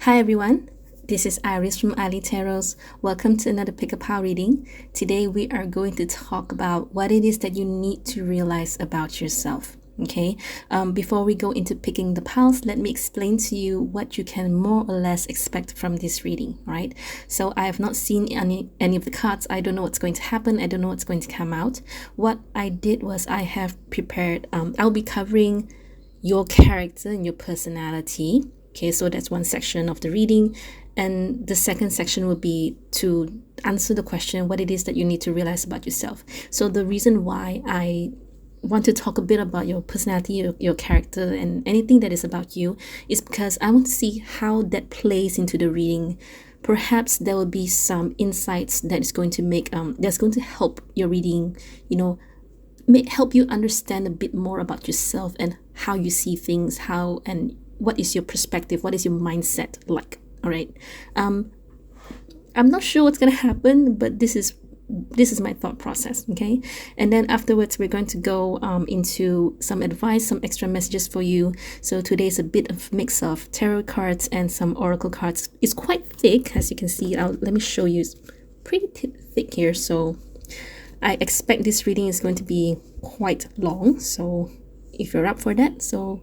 Hi everyone, this is Iris from ileetarots. Welcome to another Pick a Pile reading. Today we are going to talk about what it is that you need to realize about yourself. Okay, before we go into picking the piles, let me explain to you what you can more or less expect from this reading, right? So I have not seen any of the cards. I don't know what's going to happen. I don't know what's going to come out. What I did was I have prepared, I'll be covering your character and your personality. Okay, so that's one section of the reading. And the second section will be to answer the question, what it is that you need to realize about yourself. So the reason why I want to talk a bit about your personality, your character, and anything that is about you is because I want to see how that plays into the reading. Perhaps there will be some insights that is going to that's going to help your reading, help you understand a bit more about yourself and how you see things, how and what is your perspective, what is your mindset like. All right, I'm not sure what's going to happen, but this is my thought process. Okay, and then afterwards we're going to go into some advice, some extra messages for you. So today's a bit of mix of tarot cards and some oracle cards. It's quite thick, as you can see. Let me show you. It's pretty thick here, so I expect this reading is going to be quite long, so if you're up for that, so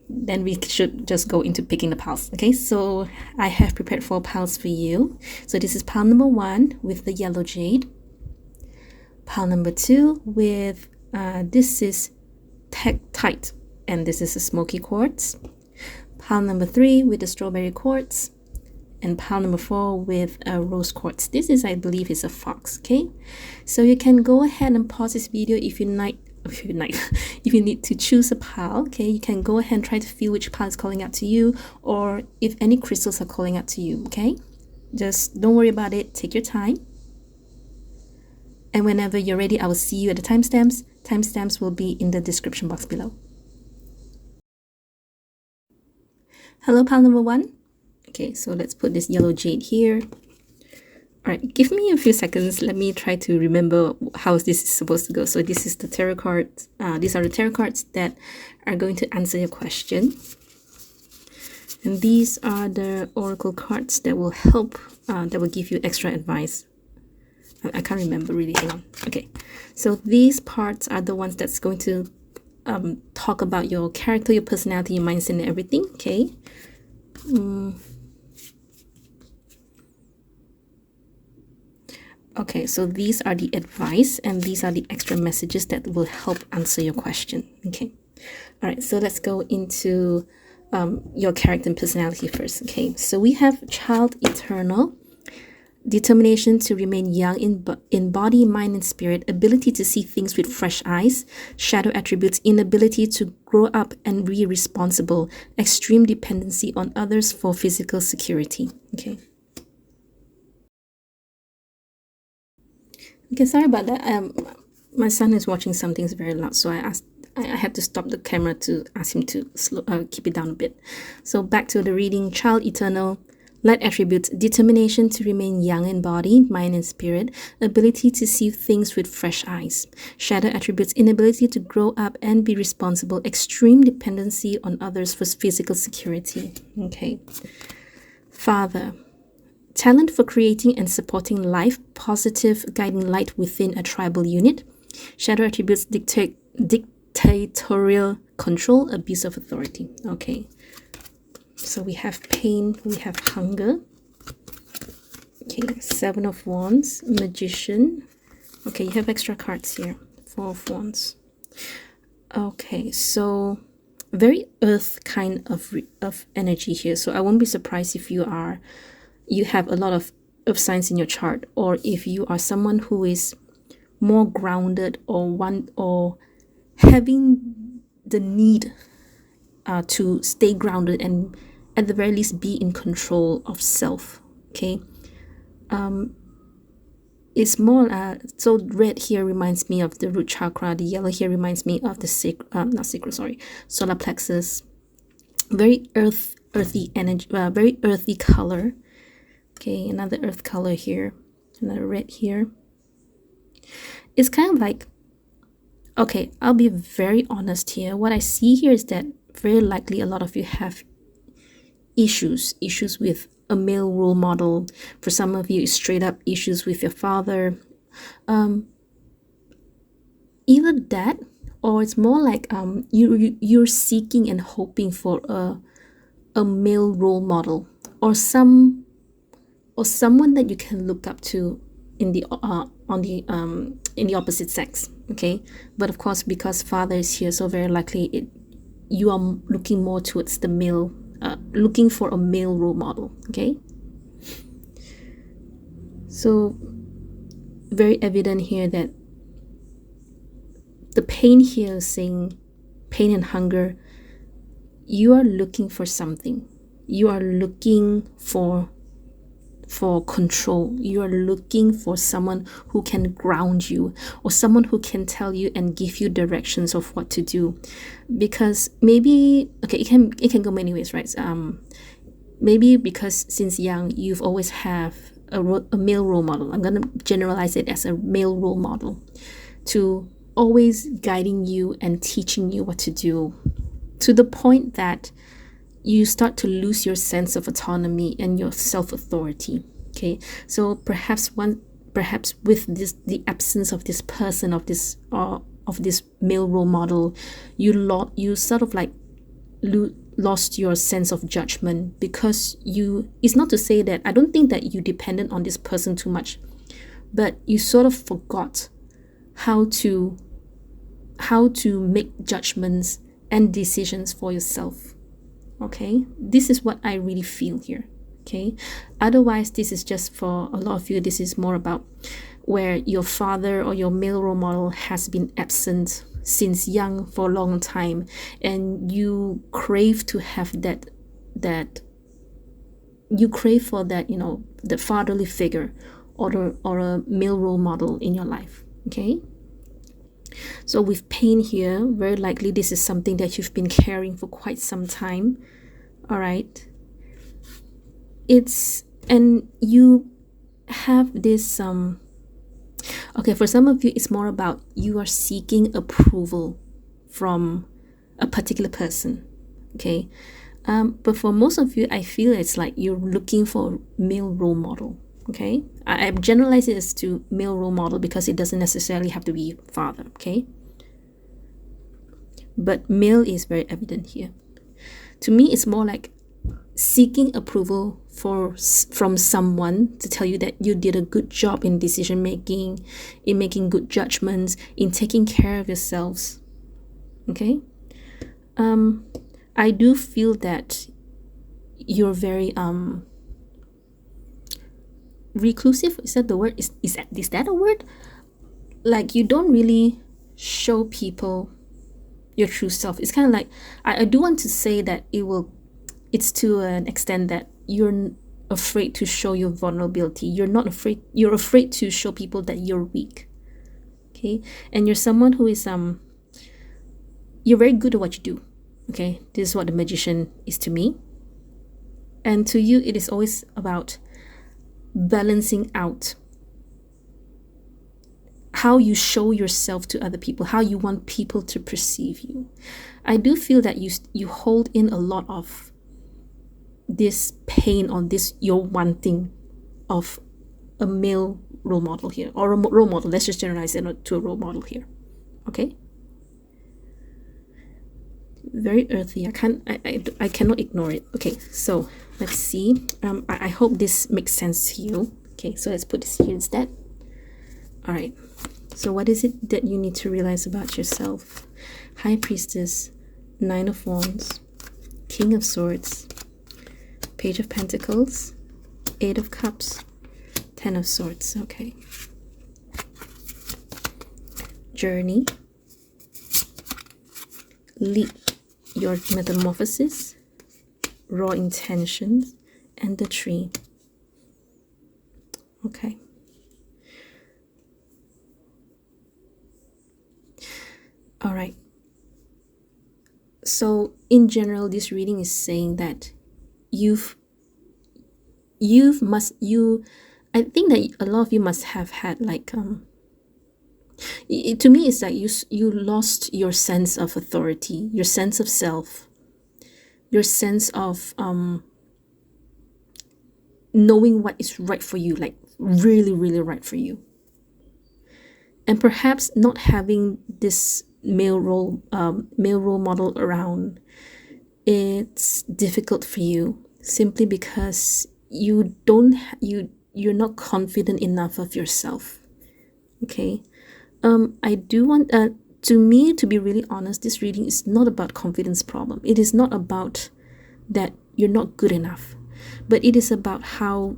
then we should just go into picking the piles. Okay, so I have prepared 4 piles for you. So this is pile number 1 with the yellow jade, pile number 2 with this is Tektite, and this is a smoky quartz, pile number 3 with the strawberry quartz, and pile number 4 with a rose quartz. This is, I believe, is a fox. Okay, so you can go ahead and pause this video if you need to choose a pile. Okay, you can go ahead and try to feel which pile is calling out to you, or if any crystals are calling out to you. Okay, just don't worry about it, take your time, and whenever you're ready, I will see you at the timestamps will be in the description box below. Hello, pile number 1. Okay, so let's put this yellow jade here. All right, give me a few seconds. Let me try to remember how this is supposed to go. So this is the tarot cards. These are the tarot cards that are going to answer your question. And these are the oracle cards that will help, that will give you extra advice. I can't remember really, hang on. Okay, so these parts are the ones that's going to talk about your character, your personality, your mindset, and everything. Okay. Okay, so these are the advice and these are the extra messages that will help answer your question. Okay, all right, so let's go into your character and personality first. Okay, so we have child eternal, determination to remain young in body, mind, and spirit, ability to see things with fresh eyes, shadow attributes, inability to grow up and be responsible, extreme dependency on others for physical security. Okay. Okay, sorry about that. My son is watching something very loud, so I had to stop the camera to ask him to keep it down a bit. So back to the reading. Child eternal, light attributes, determination to remain young in body, mind, and spirit, ability to see things with fresh eyes. Shadow attributes, inability to grow up and be responsible, extreme dependency on others for physical security. Okay. Father, talent for creating and supporting life, positive guiding light within a tribal unit. Shadow attributes, dictatorial control, abuse of authority. Okay, so we have pain, we have hunger. Okay, 7 of Wands, Magician. Okay, you have extra cards here. 4 of Wands. Okay, so very earth kind of energy here. So I won't be surprised if you have a lot of signs in your chart, or if you are someone who is more grounded or having the need to stay grounded and at the very least be in control of self. Okay, it's more so red here reminds me of the root chakra, the yellow here reminds me of the solar plexus. Very earthy energy, very earthy color. Okay, another earth color here, another red here. It's kind of like, okay, I'll be very honest here. What I see here is that very likely a lot of you have issues with a male role model. For some of you, it's straight up issues with your father. Either that, or it's more like you're seeking and hoping for a male role model, or someone that you can look up to in the in the opposite sex. Okay, but of course, because father is here, so very likely you are looking more towards the male, looking for a male role model. Okay, so very evident here that the pain here is saying pain and hunger. You are looking for something. You are looking for control. You are looking for someone who can ground you, or someone who can tell you and give you directions of what to do. Because maybe, okay, it can go many ways, right? Maybe because since young you've always have a male role model. I'm gonna generalize it as a male role model, to always guiding you and teaching you what to do, to the point that you start to lose your sense of autonomy and your self-authority. Okay, so perhaps with the absence of this person, of this male role model, you sort of like lost your sense of judgment, because it's not to say that I don't think that you depended on this person too much, but you sort of forgot how to make judgments and decisions for yourself. Okay, this is what I really feel here. Okay, otherwise this is just, for a lot of you, this is more about where your father or your male role model has been absent since young for a long time, and you crave to have that you crave for that, the fatherly figure, or a male role model in your life. Okay, so with pain here, very likely this is something that you've been carrying for quite some time. All right, and you have this okay, for some of you it's more about you are seeking approval from a particular person. Okay, but for most of you, I feel it's like you're looking for a male role model. Okay, I generalize it as to male role model because it doesn't necessarily have to be father. Okay, but male is very evident here. To me, it's more like seeking approval from someone to tell you that you did a good job in decision making, in making good judgments, in taking care of yourselves. Okay, I do feel that you're very reclusive. Is that the word? Is that a word? Like, you don't really show people your true self. It's kind of like, I do want to say that it's to an extent that you're afraid to show your vulnerability. You're afraid to show people that you're weak. Okay, and you're someone who is you're very good at what you do. Okay, this is what the magician is to me, and to you it is always about balancing out how you show yourself to other people, how you want people to perceive you. I do feel that you hold in a lot of this pain on this, your wanting of a male role model here, or a role model. Let's just generalize it to a role model here. Okay, very earthy. I cannot ignore it. Okay, so let's see. I hope this makes sense to you. Okay, so let's put this here instead. All right, so what is it that you need to realize about yourself? High Priestess, Nine of Wands, King of Swords, Page of Pentacles, Eight of Cups, Ten of Swords. Okay, journey, lead your metamorphosis, raw intentions, and the tree. Okay, all right, so in general this reading is saying that I think that a lot of you must have had like to me it's like you lost your sense of authority, your sense of self, your sense of knowing what is right for you, like really, really right for you. And perhaps not having this male role model around, it's difficult for you simply because you're not confident enough of yourself. Okay. I do want to me, to be really honest, this reading is not about confidence problem. It is not about that you're not good enough, but it is about how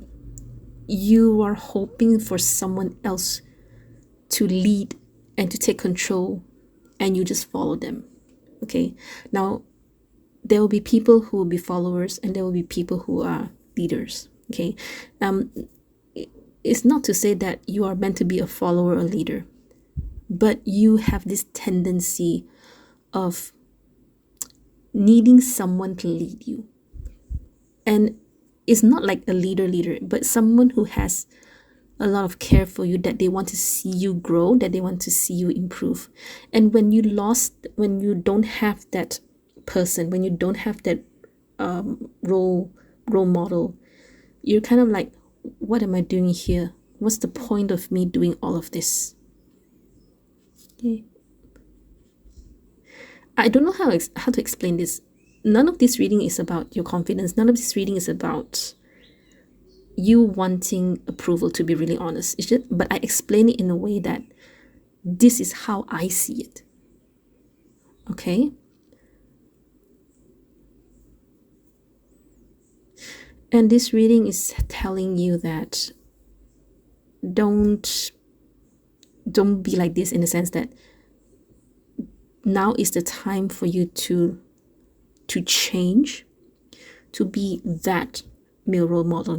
you are hoping for someone else to lead and to take control, and you just follow them. Okay. Now, there will be people who will be followers, and there will be people who are leaders. Okay. It's not to say that you are meant to be a follower or leader, but you have this tendency of needing someone to lead you. And it's not like a leader, but someone who has a lot of care for you, that they want to see you grow, that they want to see you improve. And when you don't have that person, when you don't have that role model, you're kind of like, what am I doing here? What's the point of me doing all of this? Okay. I don't know how to explain this. None of this reading is about your confidence. None of this reading is about you wanting approval, to be really honest. It's just, but I explain it in a way that this is how I see it. Okay? And this reading is telling you that don't be like this, in the sense that now is the time for you to change, to be that male role model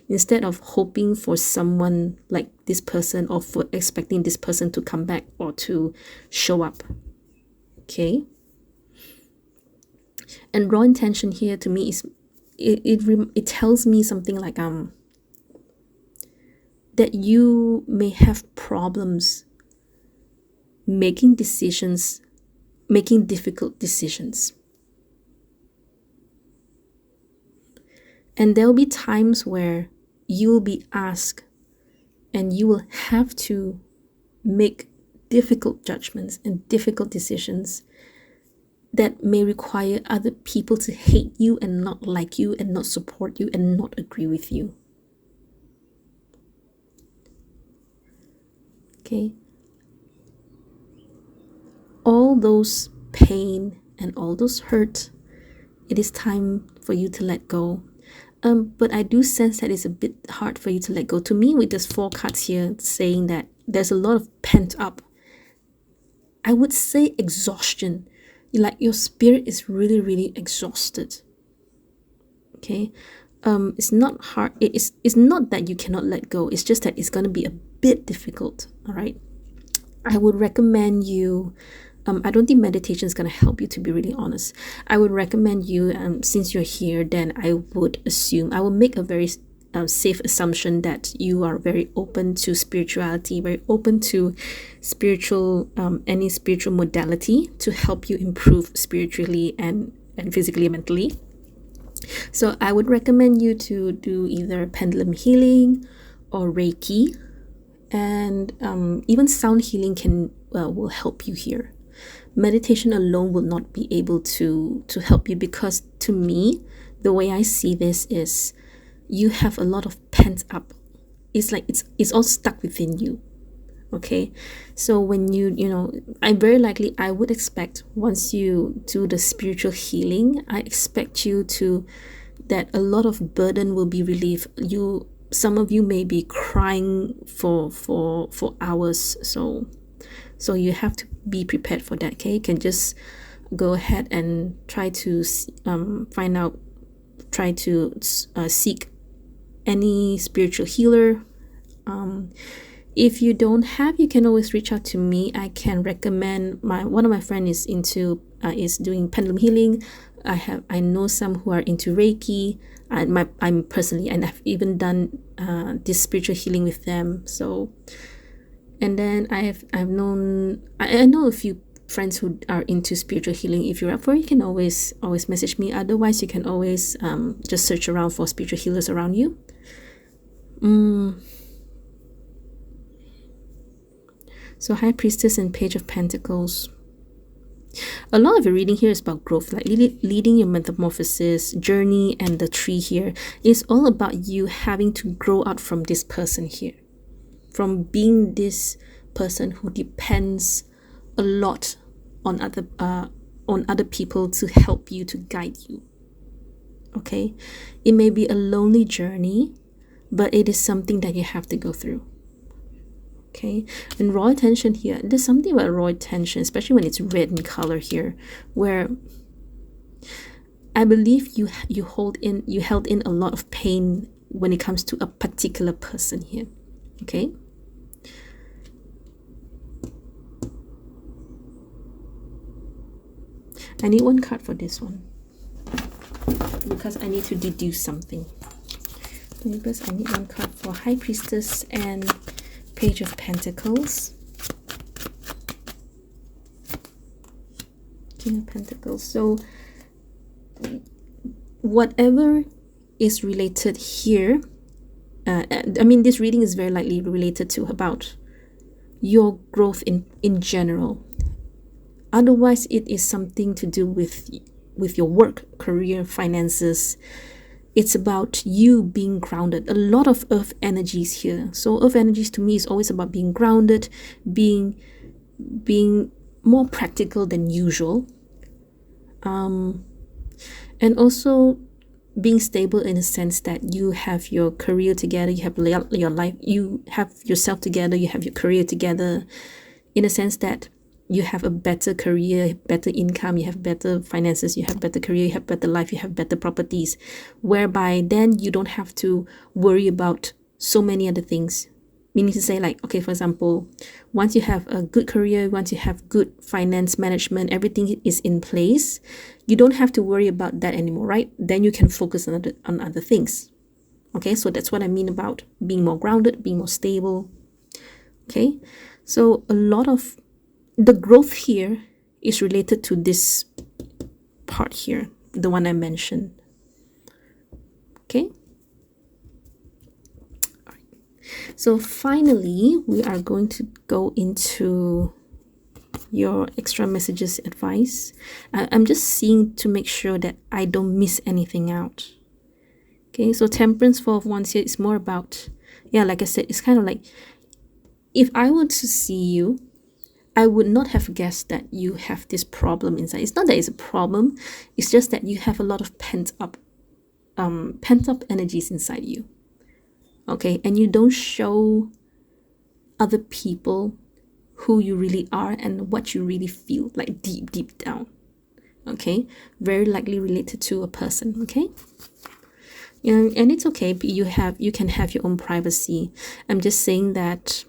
instead of hoping for someone like this person, or for expecting this person to come back or to show up. Okay. And raw intention here to me is it tells me something like that you may have problems making difficult decisions. And there'll be times where you'll be asked and you will have to make difficult judgments and difficult decisions that may require other people to hate you and not like you and not support you and not agree with you. Okay? All those pain and all those hurt, it is time for you to let go. But I do sense that it's a bit hard for you to let go. To me, with these 4 cards here saying that there's a lot of pent up, I would say exhaustion. Like your spirit is really, really exhausted. Okay? It's not hard. It's not that you cannot let go. It's just that it's going to be a bit difficult. All right? I would recommend you... I don't think meditation is going to help you, to be really honest. I would recommend you, since you're here, then I will make a very safe assumption that you are very open to spirituality, very open to any spiritual modality to help you improve spiritually and physically and mentally. So I would recommend you to do either pendulum healing or Reiki, and even sound healing will help you here. Meditation alone will not be able to help you, because to me, the way I see this is you have a lot of pent up. It's like it's all stuck within you. Okay, so when I would expect, once you do the spiritual healing, I expect you that a lot of burden will be relieved. Some of you may be crying for hours, so you have to be prepared for that. Okay, you can just go ahead and try to seek any spiritual healer. If you don't have, you can always reach out to me. I can recommend one of my friends is doing pendulum healing. I know some who are into Reiki. I'm personally, and I've even done this spiritual healing with them. So, and then I know a few friends who are into spiritual healing. If you're up for it, you can always message me. Otherwise, you can always just search around for spiritual healers around you. So High Priestess and Page of Pentacles. A lot of your reading here is about growth, like leading your metamorphosis journey, and the tree here is all about you having to grow out from this person here, from being this person who depends a lot on other people to help you, to guide you. Okay, it may be a lonely journey, but it is something that you have to go through. Okay, and raw attention here, there's something about raw attention, especially when it's red in color here, where I believe you held in a lot of pain when it comes to a particular person here. Okay, I need one card for this one because I need to deduce something. Because I need one card for High Priestess and Page of Pentacles. King of Pentacles. So whatever is related here, I mean, this reading is very likely related to about your growth in general. Otherwise, it is something to do with your work, career, finances. It's about you being grounded. A lot of earth energies here. So earth energies to me is always about being grounded, being more practical than usual. And also being stable in a sense that you have your career together, you have your life, you have yourself together, you have your career together, in a sense that you have a better career, better income, you have better finances, you have better career, you have better life, you have better properties, whereby then you don't have to worry about so many other things. Meaning to say, like, okay, for example, once you have a good career, once you have good finance management, everything is in place, you don't have to worry about that anymore, right? Then you can focus on other things. Okay, so that's what I mean about being more grounded, being more stable. Okay, so a lot of the growth here is related to this part here, the one I mentioned. Okay. All right. So finally, we are going to go into your extra messages advice. I'm just seeing to make sure that I don't miss anything out. Okay. So Temperance, Four of Wands here is more about, yeah, like I said, it's kind of like, if I were to see you, I would not have guessed that you have this problem inside. It's not that it's a problem. It's just that you have a lot of pent up energies inside you. Okay, and you don't show other people who you really are and what you really feel, like deep down. Okay, very likely related to a person. Okay, and it's okay. You can have your own privacy. I'm just saying that.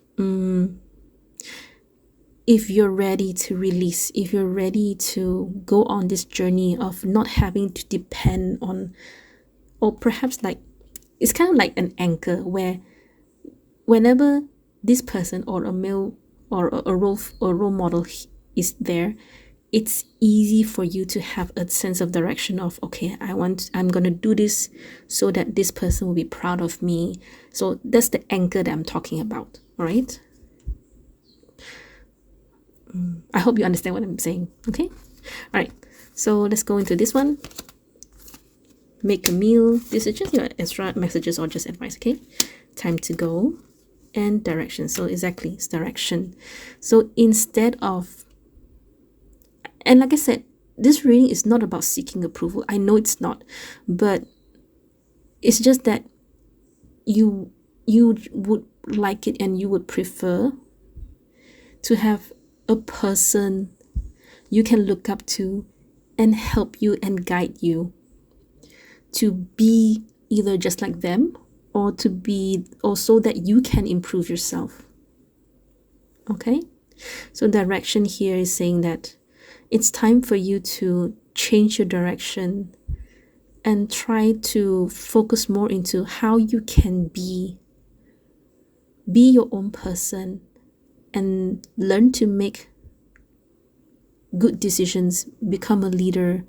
If you're ready to release, if you're ready to go on this journey of not having to depend on, or perhaps like, it's kind of like an anchor where whenever this person or a male or a role model is there, it's easy for you to have a sense of direction of, okay, I'm going to do this so that this person will be proud of me. So that's the anchor that I'm talking about. All right. I hope you understand what I'm saying. Okay. All right. So let's go into this one. Make a meal. This is just your extra messages or just advice. Okay. Time to go. And direction. So exactly, it's direction. So instead of, and like I said, this reading is not about seeking approval. I know it's not, but it's just that you would like it and you would prefer to have a person you can look up to and help you and guide you to be either just like them or to be also that you can improve yourself. Okay, so direction here is saying that it's time for you to change your direction and try to focus more into how you can be your own person and learn to make good decisions, become a leader,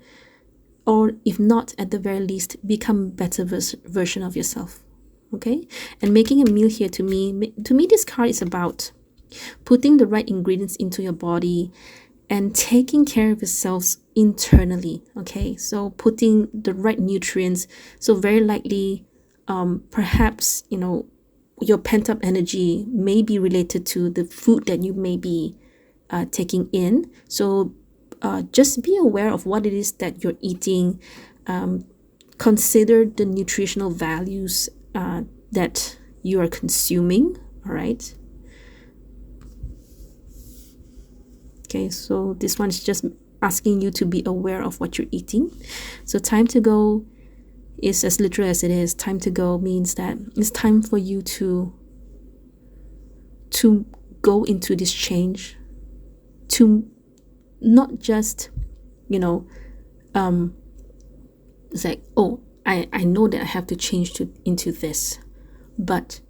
or if not, at the very least, become a better version of yourself. Okay? And making a meal here, to me, this card is about putting the right ingredients into your body and taking care of yourselves internally. Okay, so putting the right nutrients. So very likely, perhaps, your pent-up energy may be related to the food that you may be taking in. So just be aware of what it is that you're eating. Consider the nutritional values that you are consuming. All right. Okay, so this one is just asking you to be aware of what you're eating. So time to go is as literal as it is. Time to go means that it's time for you to go into this change, to not just, it's like, oh, I know that I have to change into this, but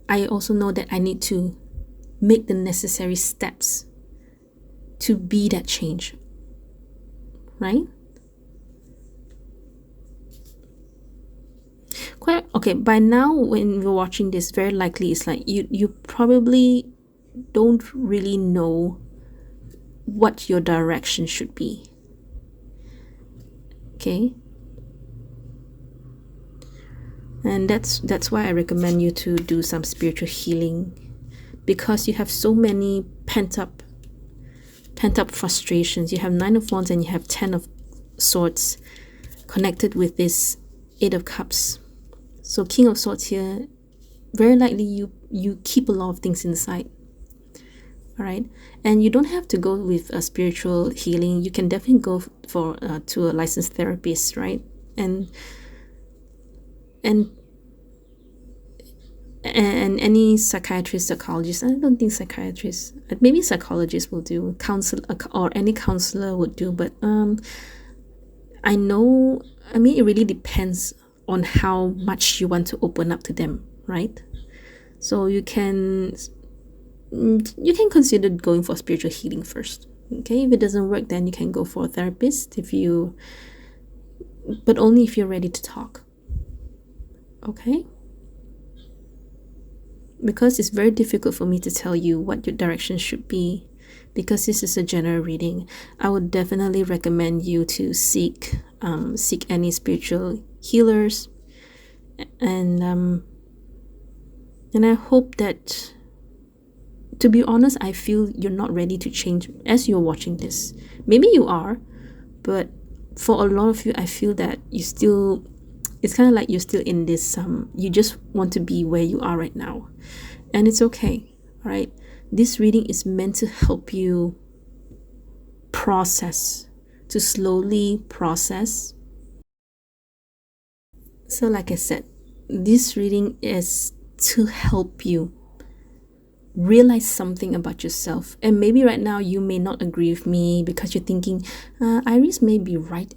I also know that I need to make the necessary steps to be that change, right? Quite okay. By now, when you're watching this, very likely it's like you probably don't really know what your direction should be. Okay, and that's why I recommend you to do some spiritual healing, because you have so many pent up frustrations. You have 9 of Wands and you have 10 of Swords connected with this 8 of Cups. So King of Swords here, very likely you keep a lot of things inside. All right, and you don't have to go with a spiritual healing. You can definitely go for to a licensed therapist, right? And any psychiatrist, psychologist. I don't think psychiatrists, maybe psychologists will do, or any counselor would do, but I mean it really depends on how much you want to open up to them, right? So you can consider going for spiritual healing first. Okay, if it doesn't work, then you can go for a therapist, but only if you're ready to talk. Okay, because it's very difficult for me to tell you what your direction should be, because this is a general reading. I would definitely recommend you to seek any spiritual healers, and I hope that, to be honest, I feel you're not ready to change as you're watching this. Maybe you are, but for a lot of you, I feel that it's kind of like you're still in this, you just want to be where you are right now. And it's okay, all right? This reading is meant to help you process, to slowly process. So like I said, this reading is to help you realize something about yourself. And maybe right now you may not agree with me, because you're thinking, Iris may be right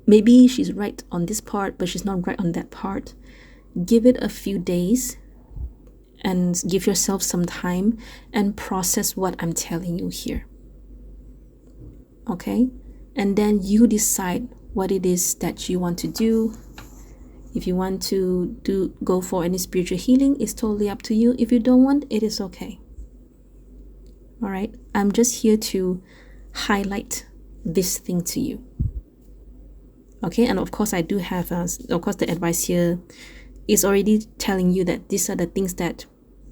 maybe she's right on this part, but she's not right on that part. Give it a few days and give yourself some time and process what I'm telling you here. Okay, and then you decide what it is that you want to do. If you want to go for any spiritual healing, it's totally up to you. If you don't want, it is okay. All right, I'm just here to highlight this thing to you. Okay, and of course I do have of course the advice here is already telling you that these are the things that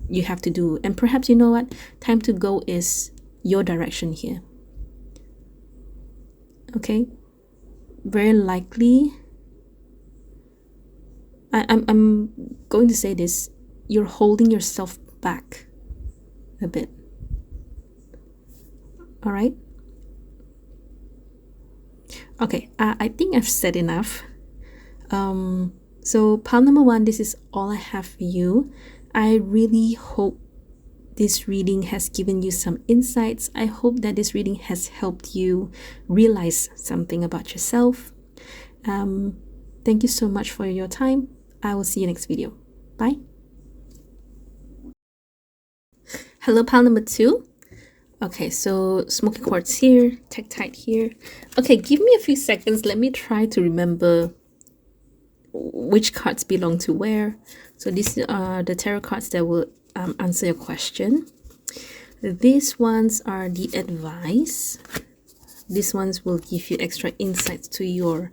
you have to do. And perhaps, you know what, time to go is your direction here. Okay, very likely, I'm going to say this, you're holding yourself back a bit. All right, okay, I think I've said enough. So pile number 1, this is all I have for you. I really hope this reading has given you some insights. I hope that this reading has helped you realize something about yourself. Thank you so much for your time. I will see you next video. Bye. Hello, pile number 2. Okay, so smoky quartz here, tektite here. Okay, give me a few seconds. Let me try to remember which cards belong to where. So these are the tarot cards that will answer your question. These ones are the advice. These ones will give you extra insights to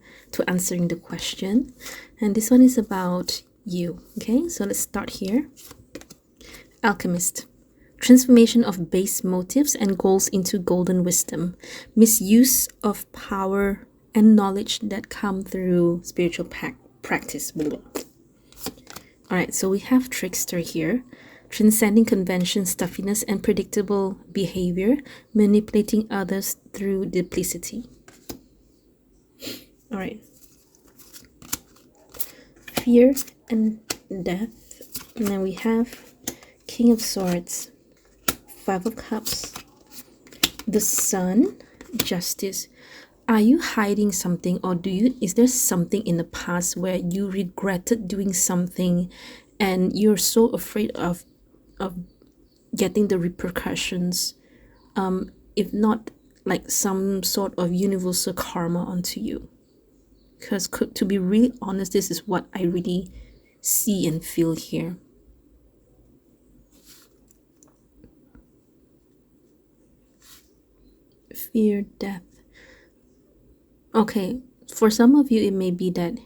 answering the question. And this one is about you. Okay, so let's start here. Alchemist. Transformation of base motives and goals into golden wisdom. Misuse of power and knowledge that come through spiritual practice. Alright, so we have trickster here. Transcending convention, stuffiness, and predictable behavior, manipulating others through duplicity. Alright. Fear and death. And then we have King of Swords, Five of Cups, the Sun, Justice. Are you hiding something, or is there something in the past where you regretted doing something and you're so afraid of getting the repercussions, if not like some sort of universal karma onto you? Because to be really honest, this is what I really see and feel here. Fear, death. Okay, for some of you, it may be that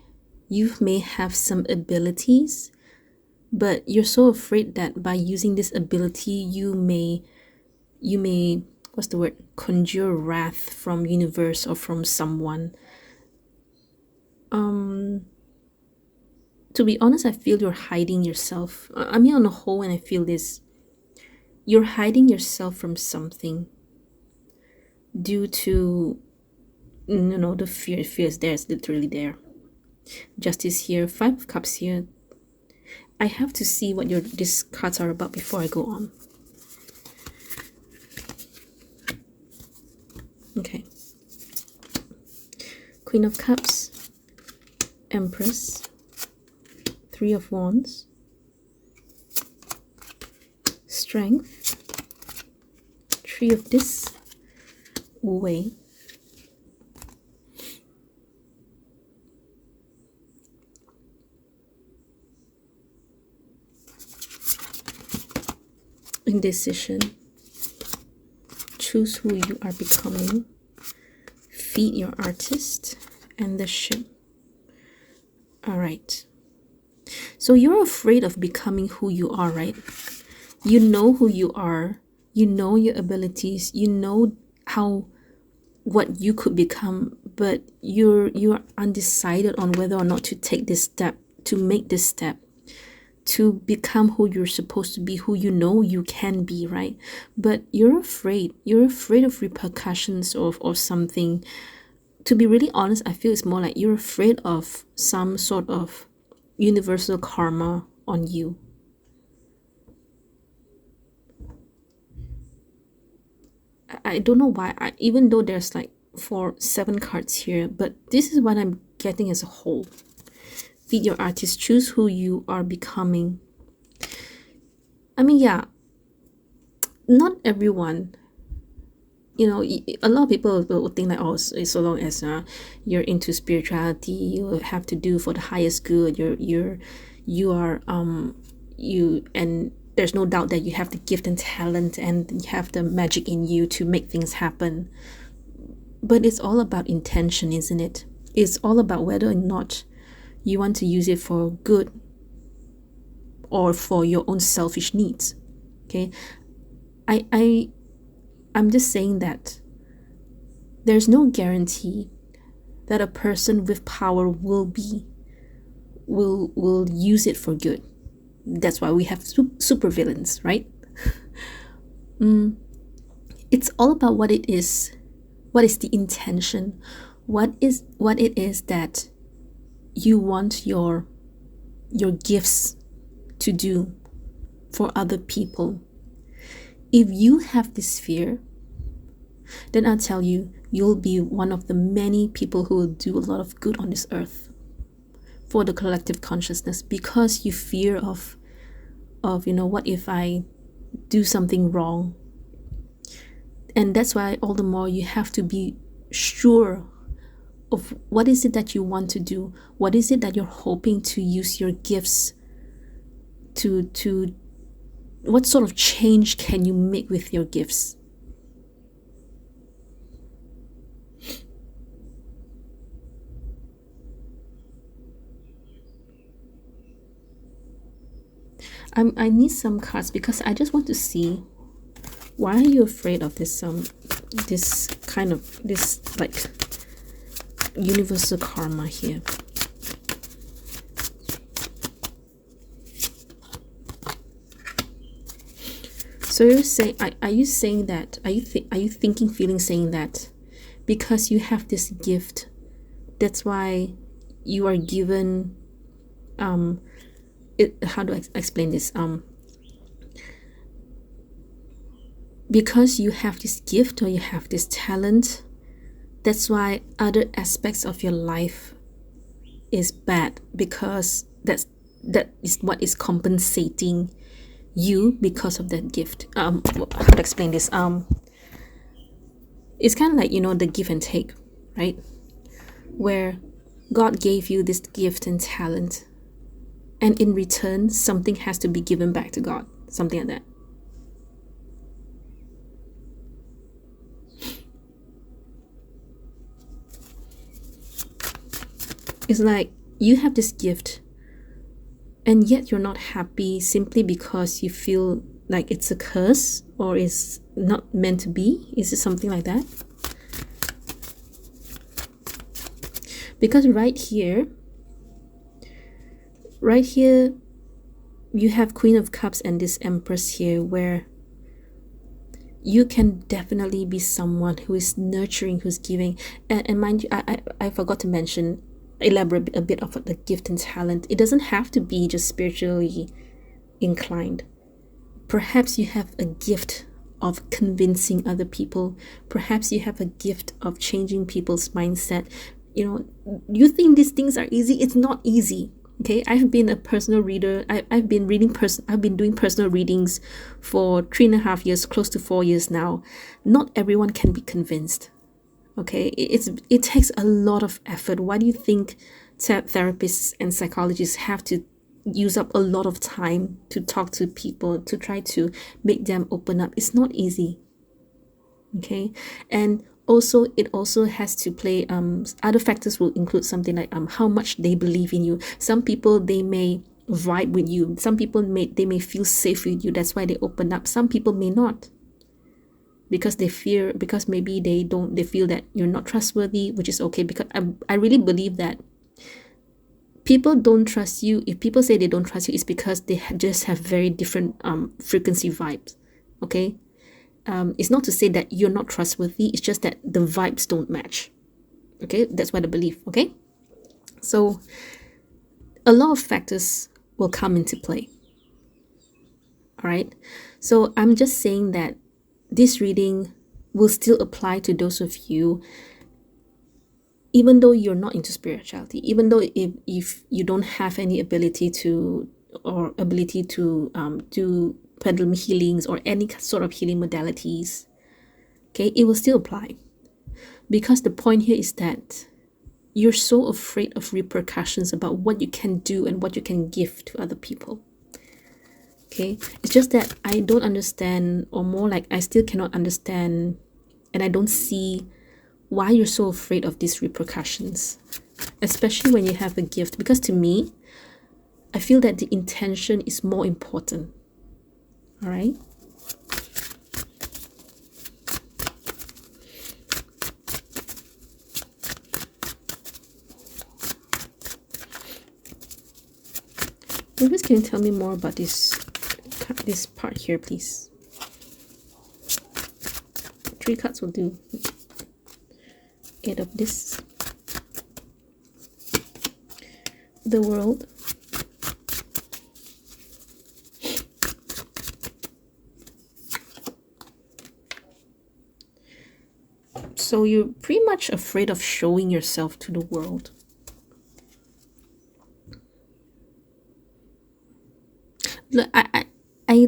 you may have some abilities, but you're so afraid that by using this ability, you may, what's the word? Conjure wrath from universe or from someone. To be honest, I feel you're hiding yourself. I mean, on the whole, when I feel this, you're hiding yourself from something due to, the fear is there. It's literally there. Justice here, Five of Cups here. I have to see what these cards are about before I go on. Okay. Queen of Cups, Empress, Three of Wands, Strength, Tree of This, Wu Wei, Indecision, Choose Who You Are Becoming, Feed Your Artist, and the Ship. All right. So you're afraid of becoming who you are, right? You know who you are. You know your abilities. You know what you could become, but you're undecided on whether or not to take this step, to make this step, to become who you're supposed to be, who you know you can be, right? But you're afraid of repercussions or something. To be really honest, I feel it's more like you're afraid of some sort of universal karma on you. I don't know why, even though there's like 7 cards here, but this is what I'm getting as a whole. Feed your artist, choose who you are becoming. I mean, yeah, not everyone, a lot of people will think like, oh, so long as you're into spirituality, you have to do for the highest good. You are and there's no doubt that you have the gift and talent and you have the magic in you to make things happen. But it's all about intention, isn't it? It's all about whether or not you want to use it for good or for your own selfish needs. Okay, I'm just saying that there's no guarantee that a person with power will use it for good. That's why we have super villains, right? It's all about what it is. What is the intention? What it is that you want your gifts to do for other people. If you have this fear, then I'll tell you, you'll be one of the many people who will do a lot of good on this earth for the collective consciousness, because you fear of what if I do something wrong? And that's why all the more you have to be sure of what is it that you want to do, what is it that you're hoping to use your gifts to what sort of change can you make with your gifts. I need some cards because I just want to see, why are you afraid of this this kind of, this like universal karma here? So you're saying, are you saying that, are you thinking, feeling, saying that because you have this gift, that's why you are given how do I explain this? Because you have this gift or you have this talent, that's why other aspects of your life is bad, because that is what is compensating you because of that gift. How to explain this? It's kind of like, the give and take, right? Where God gave you this gift and talent, and in return something has to be given back to God, something like that. It's like you have this gift and yet you're not happy simply because you feel like it's a curse or is not meant to be. Is it something like that? Because right here you have Queen of Cups and this Empress here, where you can definitely be someone who is nurturing, who's giving. And mind you, I forgot to mention, elaborate a bit of the gift and talent. It doesn't have to be just spiritually inclined. Perhaps you have a gift of convincing other people. Perhaps you have a gift of changing people's mindset. You think these things are easy. It's not easy. Okay, I've been a personal reader. I've been doing personal readings for 3.5 years, close to 4 years now. Not everyone can be convinced. Okay, it takes a lot of effort. Why do you think therapists and psychologists have to use up a lot of time to talk to people, to try to make them open up? It's not easy. Okay, and also it also has to play, other factors will include something like how much they believe in you. Some people, they may vibe with you. Some people may feel safe with you, that's why they open up. Some people may not, because because maybe they feel that you're not trustworthy, which is okay. Because I really believe that people don't trust you. If people say they don't trust you, it's because they just have very different frequency vibes. Okay, it's not to say that you're not trustworthy, it's just that the vibes don't match. Okay, that's what I believe. Okay, so a lot of factors will come into play. All right, so I'm just saying that this reading will still apply to those of you, even though you're not into spirituality, even though if you don't have any ability to do pendulum healings or any sort of healing modalities. Okay, it will still apply, because the point here is that you're so afraid of repercussions about what you can do and what you can give to other people. Okay, it's just that I don't understand, or more like I still cannot understand, and I don't see why you're so afraid of these repercussions, especially when you have a gift. Because to me, I feel that the intention is more important. All right. Maybe can you tell me more about this part here, please? 3 cards will do. 8 of this. The World. So you're pretty much afraid of showing yourself to the world.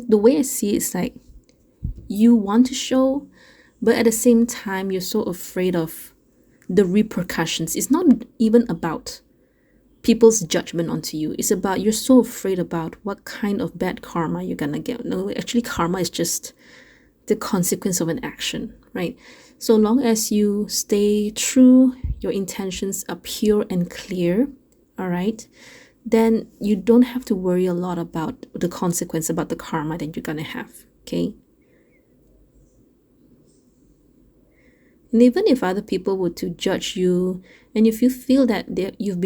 The way I see it is like you want to show, but at the same time, you're so afraid of the repercussions. It's not even about people's judgment onto you. It's about you're so afraid about what kind of bad karma you're gonna get. No, actually, karma is just the consequence of an action, right? So long as you stay true, your intentions are pure and clear, all right, then you don't have to worry a lot about the consequence, about the karma that you're gonna have, okay? And even if other people were to judge you, and if you feel that you've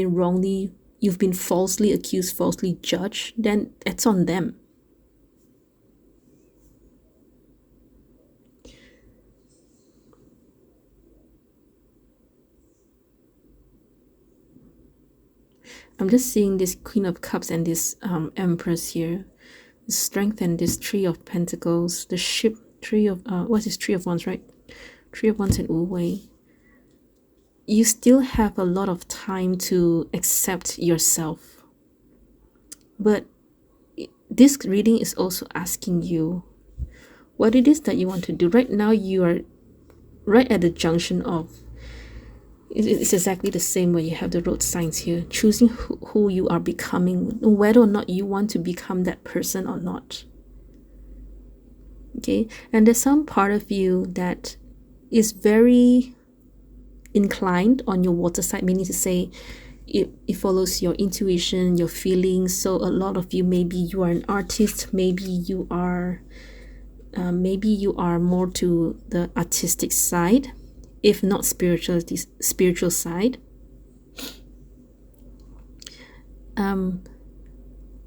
been falsely accused, falsely judged, then it's on them. I'm just seeing this Queen of Cups and this Empress here. Strength and this Three of Pentacles. The ship, Three of, what's this? Three of Wands, right? Three of Wands and Wu Wei. You still have a lot of time to accept yourself. But this reading is also asking you what it is that you want to do. Right now, you are right at the junction of, it's exactly the same way you have the road signs here, choosing who you are becoming, whether or not you want to become that person or not. Okay, and there's some part of you that is very inclined on your water side, meaning to say it follows your intuition, your feelings. So a lot of you, maybe you are an artist, maybe you are more to the artistic side, if not spiritual side. And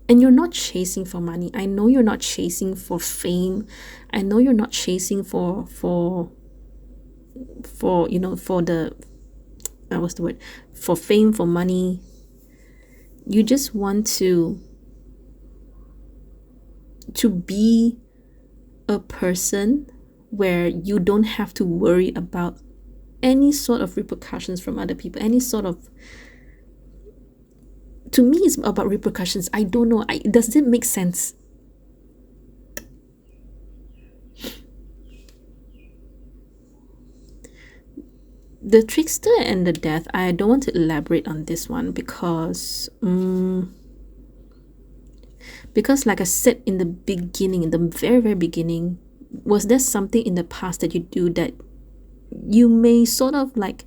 you're not chasing for money. I know you're not chasing for fame. I know you're not chasing for you know, for the what's the word, for fame, for money. You just want to be a person where you don't have to worry about any sort of repercussions from other people, any sort of, to me it's about repercussions. I don't know, does it make sense? The Trickster and the Death, I don't want to elaborate on this one because like I said in the beginning, in the very, very beginning, was there something in the past that you do that you may sort of like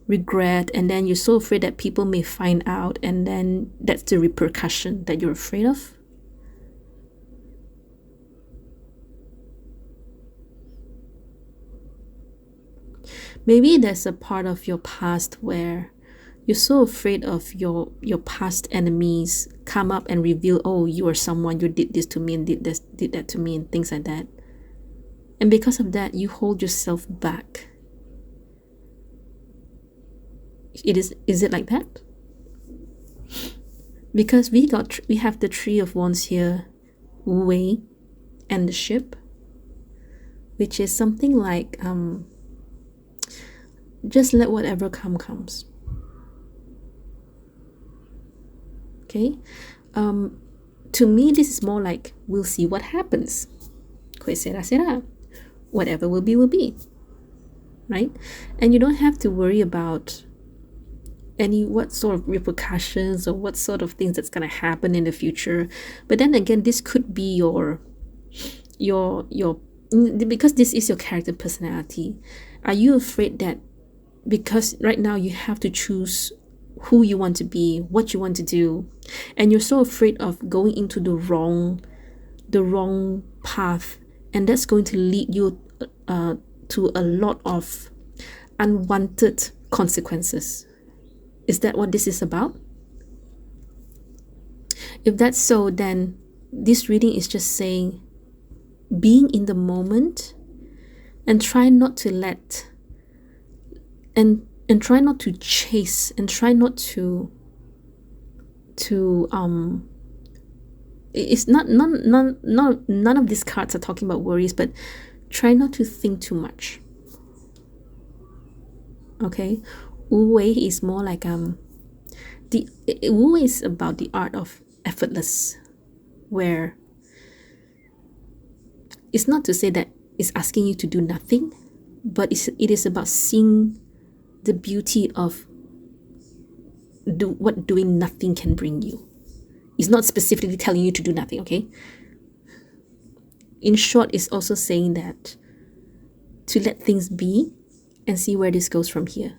regret, and then you're so afraid that people may find out, and then that's the repercussion that you're afraid of? Maybe there's a part of your past where you're so afraid of your past enemies come up and reveal, oh, you are someone, you did this to me and did that to me and things like that. And because of that, you hold yourself back. Is it like that? Because we have the Three of Wands here, Wu Wei, and the ship, which is something like just let whatever comes. Okay, to me this is more like we'll see what happens. Que será será. Whatever will be, right? And you don't have to worry about what sort of repercussions or what sort of things that's going to happen in the future. But then again, this could be your because this is your character personality. Are you afraid that because right now you have to choose who you want to be, what you want to do, and you're so afraid of going into the wrong path, and that's going to lead you to a lot of unwanted consequences? Is that what this is about? If that's so, then this reading is just saying being in the moment and try not to let and try not to chase, and try not to it's not none of these cards are talking about worries, but try not to think too much. Okay, Wu Wei is more like Wu Wei is about the art of effortless, where it's not to say that it's asking you to do nothing, but it is about seeing the beauty of what doing nothing can bring you. It's not specifically telling you to do nothing, okay? In short, it's also saying that to let things be and see where this goes from here.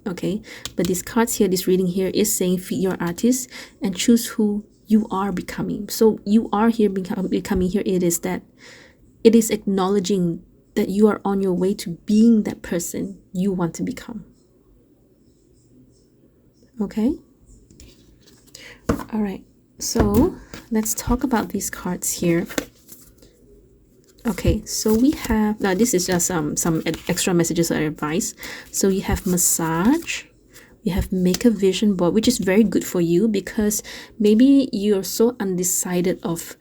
Okay, but these cards here, this reading here is saying feed your artist and choose who you are becoming. So you are here becoming here. It is acknowledging that you are on your way to being that person you want to become. Okay. All right. So let's talk about these cards here. Okay, so we have, now this is just some extra messages or advice. So you have massage, you have make a vision board, which is very good for you because maybe you're so undecided of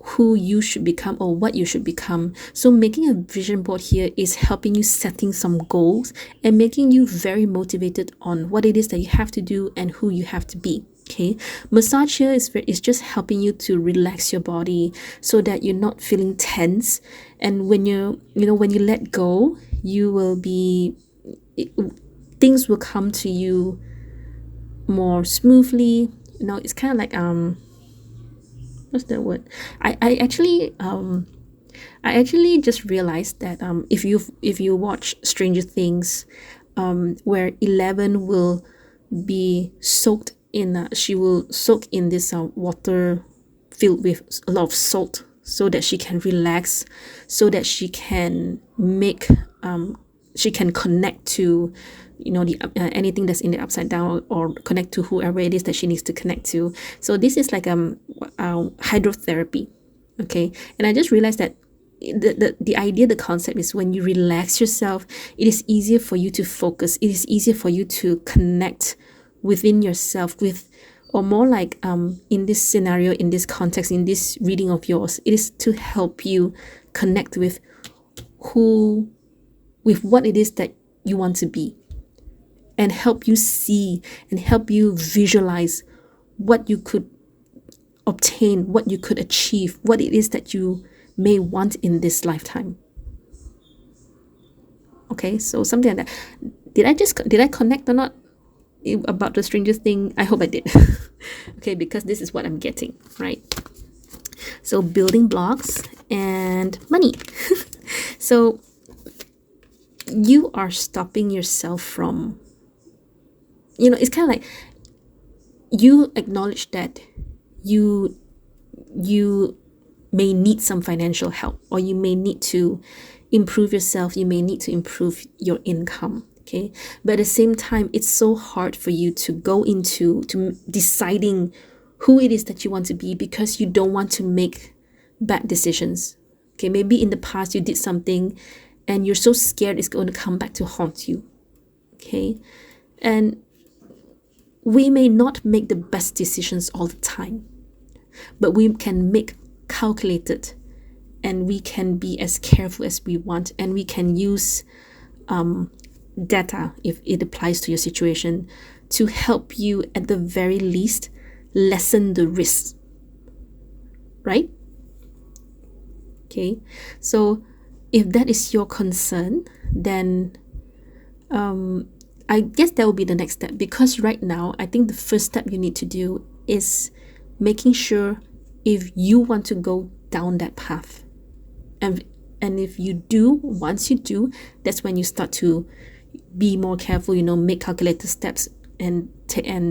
who you should become or what you should become. So making a vision board here is helping you setting some goals and making you very motivated on what it is that you have to do and who you have to be. Okay, massage here is just helping you to relax your body so that you're not feeling tense, and when when you let go, you will be things will come to you more smoothly. It's kind of like what's the word? I actually just realized that if you watch Stranger Things, where 11 will be soaked in she will soak in this water filled with a lot of salt so that she can relax, so that she can make she can connect to anything that's in the upside down, or connect to whoever it is that she needs to connect to. So this is like hydrotherapy. Okay, and I just realized that the idea, the concept is when you relax yourself, it is easier for you to focus, it is easier for you to connect within yourself with, or more like in this scenario, in this context, in this reading of yours, it is to help you connect with what it is that you want to be, and help you see and help you visualize what you could obtain, what you could achieve, what it is that you may want in this lifetime. Okay, so something like that. Did I connect or not about the Stranger Thing? I hope I did. Okay, because this is what I'm getting, right? So building blocks and money. So you are stopping yourself from, it's kind of like you acknowledge that you may need some financial help, or you may need to improve yourself, you may need to improve your income. Okay, but at the same time, it's so hard for you to go into deciding who it is that you want to be, because you don't want to make bad decisions. Okay, maybe in the past you did something and you're so scared it's going to come back to haunt you. Okay, and we may not make the best decisions all the time, but we can make calculated, and we can be as careful as we want, and we can use data, if it applies to your situation, to help you at the very least lessen the risks, right? Okay, so if that is your concern, then I guess that will be the next step, because right now I think the first step you need to do is making sure if you want to go down that path, and if you do, once you do, that's when you start to be more careful, make calculated steps, and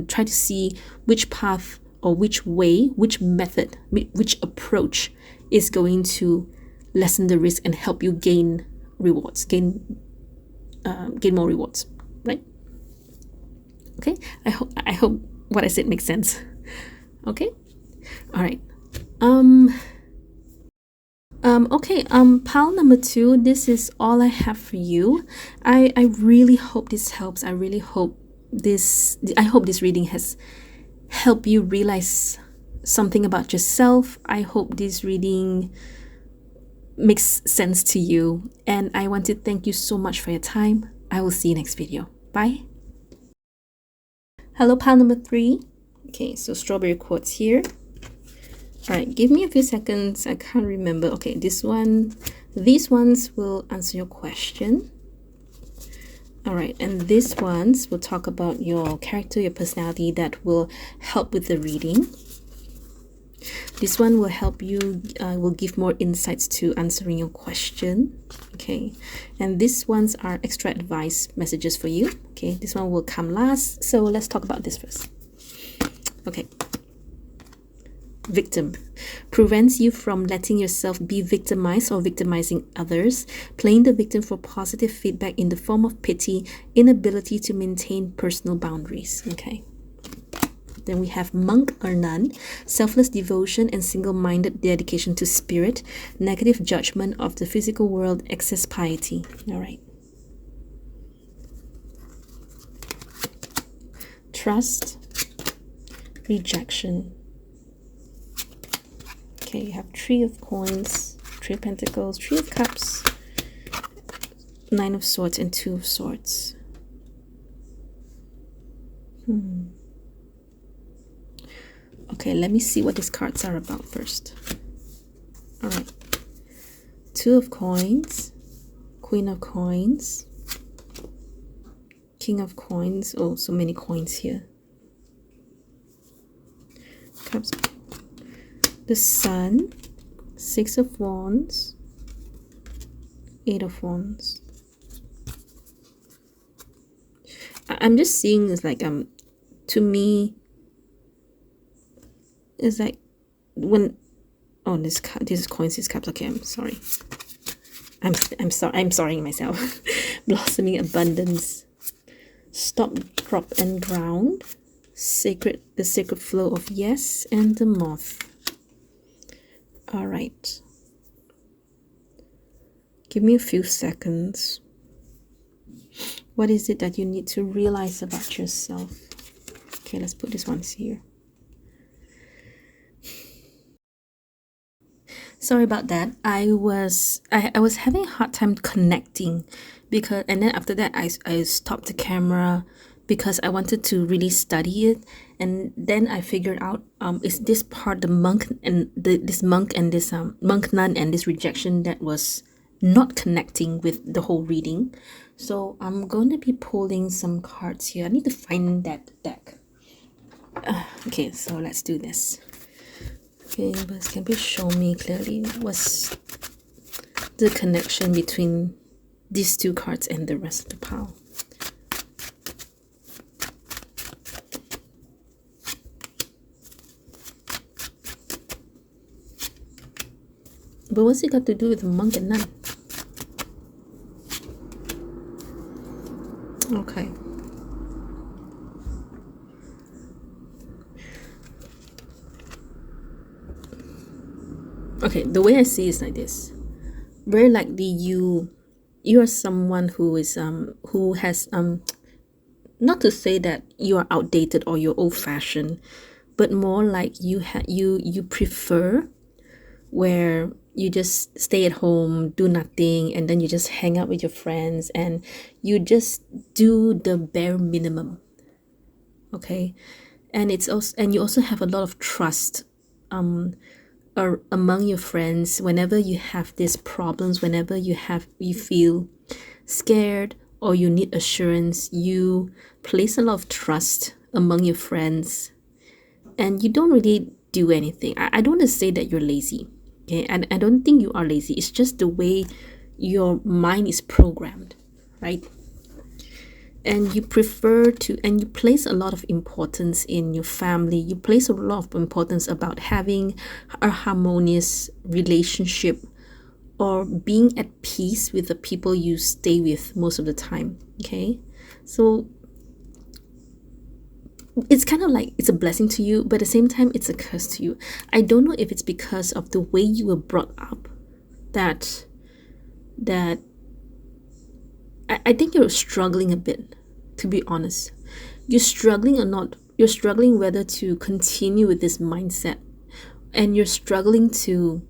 try to see which path or which way, which method, which approach is going to lessen the risk and help you gain rewards, gain more rewards, right? Okay, I hope what I said makes sense. Okay, all right. Okay, pile number 2, this is all I have for you. I really hope this helps. I hope this reading has helped you realize something about yourself. I hope this reading makes sense to you, and I want to thank you so much for your time. I will see you next video. Bye. Hello, pile number 3. Okay, so strawberry quotes here. All right, give me a few seconds. I can't remember. Okay, this one, These ones will answer your question. All right, and these ones will talk about your character, your personality, that will help with the reading. This one will help you, will give more insights to answering your question. Okay, and these ones are extra advice messages for you. Okay, this one will come last. So let's talk about this first. Okay. Victim prevents you from letting yourself be victimized or victimizing others, playing the victim for positive feedback in the form of pity, inability to maintain personal boundaries. Okay. Then we have monk or nun, selfless devotion and single-minded dedication to spirit, negative judgment of the physical world, excess piety. All right. Trust, rejection. Okay, you have Three of Coins, Three of Pentacles, Three of Cups, Nine of Swords, and Two of Swords. Okay, let me see what these cards are about first. All right. Two of Coins, Queen of Coins, King of Coins. Oh, so many coins here. Cups. The Sun, Six of Wands, Eight of Wands. I'm just seeing this like to me, it's like when this is coins, this cups. Okay, I'm sorry. I'm sorry myself. Blossoming abundance. Stop, drop, and ground. The sacred flow of yes, and the moth. All right. Give me a few seconds. What is it that you need to realize about yourself? Okay, let's put these ones here. Sorry about that. I was having a hard time connecting because, and then after that I stopped the camera because I wanted to really study it, and then I figured out is this part the monk and this monk and this monk nun and this rejection that was not connecting with the whole reading. So I'm going to be pulling some cards here. I need to find that deck. Okay, so let's do this. Okay, but can you show me clearly what's the connection between these two cards and the rest of the pile? But what's it got to do with the monk and nun? Okay. Okay, the way I see it is like this. Very likely you are someone who is who has not to say that you are outdated or you're old-fashioned, but more like you prefer where you just stay at home, do nothing, and then you just hang out with your friends and you just do the bare minimum. Okay, and it's also, and you also have a lot of trust or among your friends. Whenever you have these problems, whenever you feel scared or you need assurance, you place a lot of trust among your friends, and you don't really do anything. I don't want to say that you're lazy. Okay, and I don't think you are lazy. It's just the way your mind is programmed, right? And you prefer to, and you place a lot of importance in your family. You place a lot of importance about having a harmonious relationship or being at peace with the people you stay with most of the time. Okay, so it's kind of like it's a blessing to you, but at the same time it's a curse to you. I don't know if it's because of the way you were brought up that I think you're struggling a bit, to be honest. You're struggling or not. You're struggling whether to continue with this mindset, and you're struggling to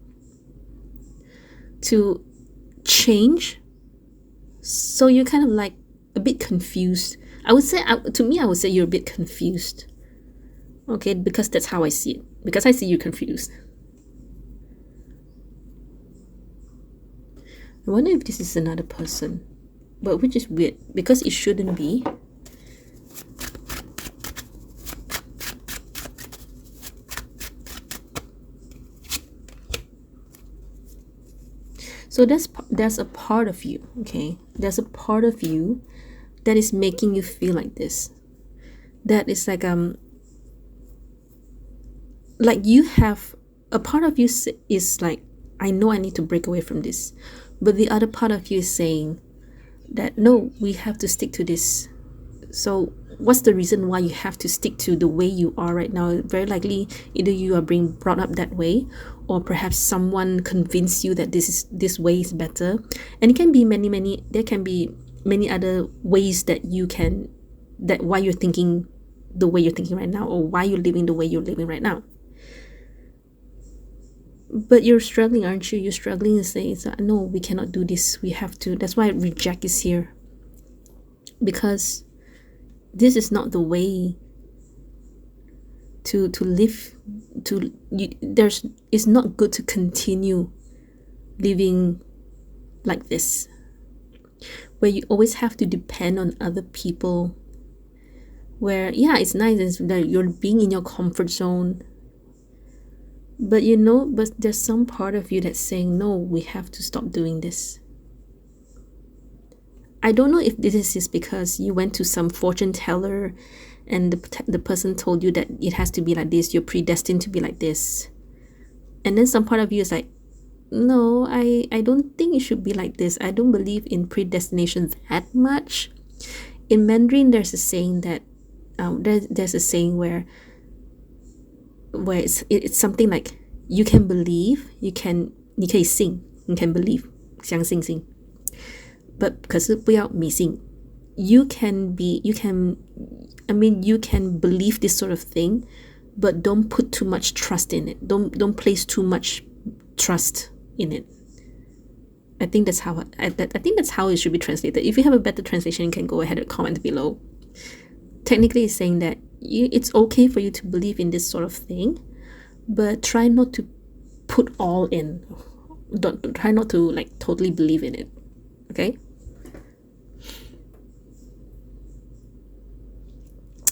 change. So you're kind of like a bit confused. I would say, to me, I would say you're a bit confused. Okay, because that's how I see it. Because I see you confused. I wonder if this is another person, but which is weird because it shouldn't be. So there's a part of you, okay? There's a part of you that is making you feel like this. That is like you have a part of you is like, I know I need to break away from this, but the other part of you is saying that no, we have to stick to this. So what's the reason why you have to stick to the way you are right now? Very likely either you are being brought up that way, or perhaps someone convinced you that this way is better. And it can be there can be many other ways that why you're thinking the way you're thinking right now, or why you're living the way you're living right now. But you're struggling, aren't you? You're struggling to say, no, we cannot do this, we have to. That's why reject is here, because this is not the way to live. It's not good to continue living like this, where you always have to depend on other people, where it's nice that you're being in your comfort zone, but there's some part of you that's saying, no, we have to stop doing this. I don't know if this is because you went to some fortune teller and the person told you that it has to be like this, you're predestined to be like this. And then some part of you is like, no, I don't think it should be like this. I don't believe in predestination that much. In Mandarin, there's a saying that there's a saying where it's something like, you can believe, you can 你可以信，你 can believe 相信信 but 可是不要迷信。you can believe this sort of thing, but don't put too much trust in it. Don't place too much trust in it. I think that's how it should be translated. If you have a better translation, you can go ahead and comment below. Technically, it's saying that it's okay for you to believe in this sort of thing, but try not to put all in. Try not to like totally believe in it. Okay?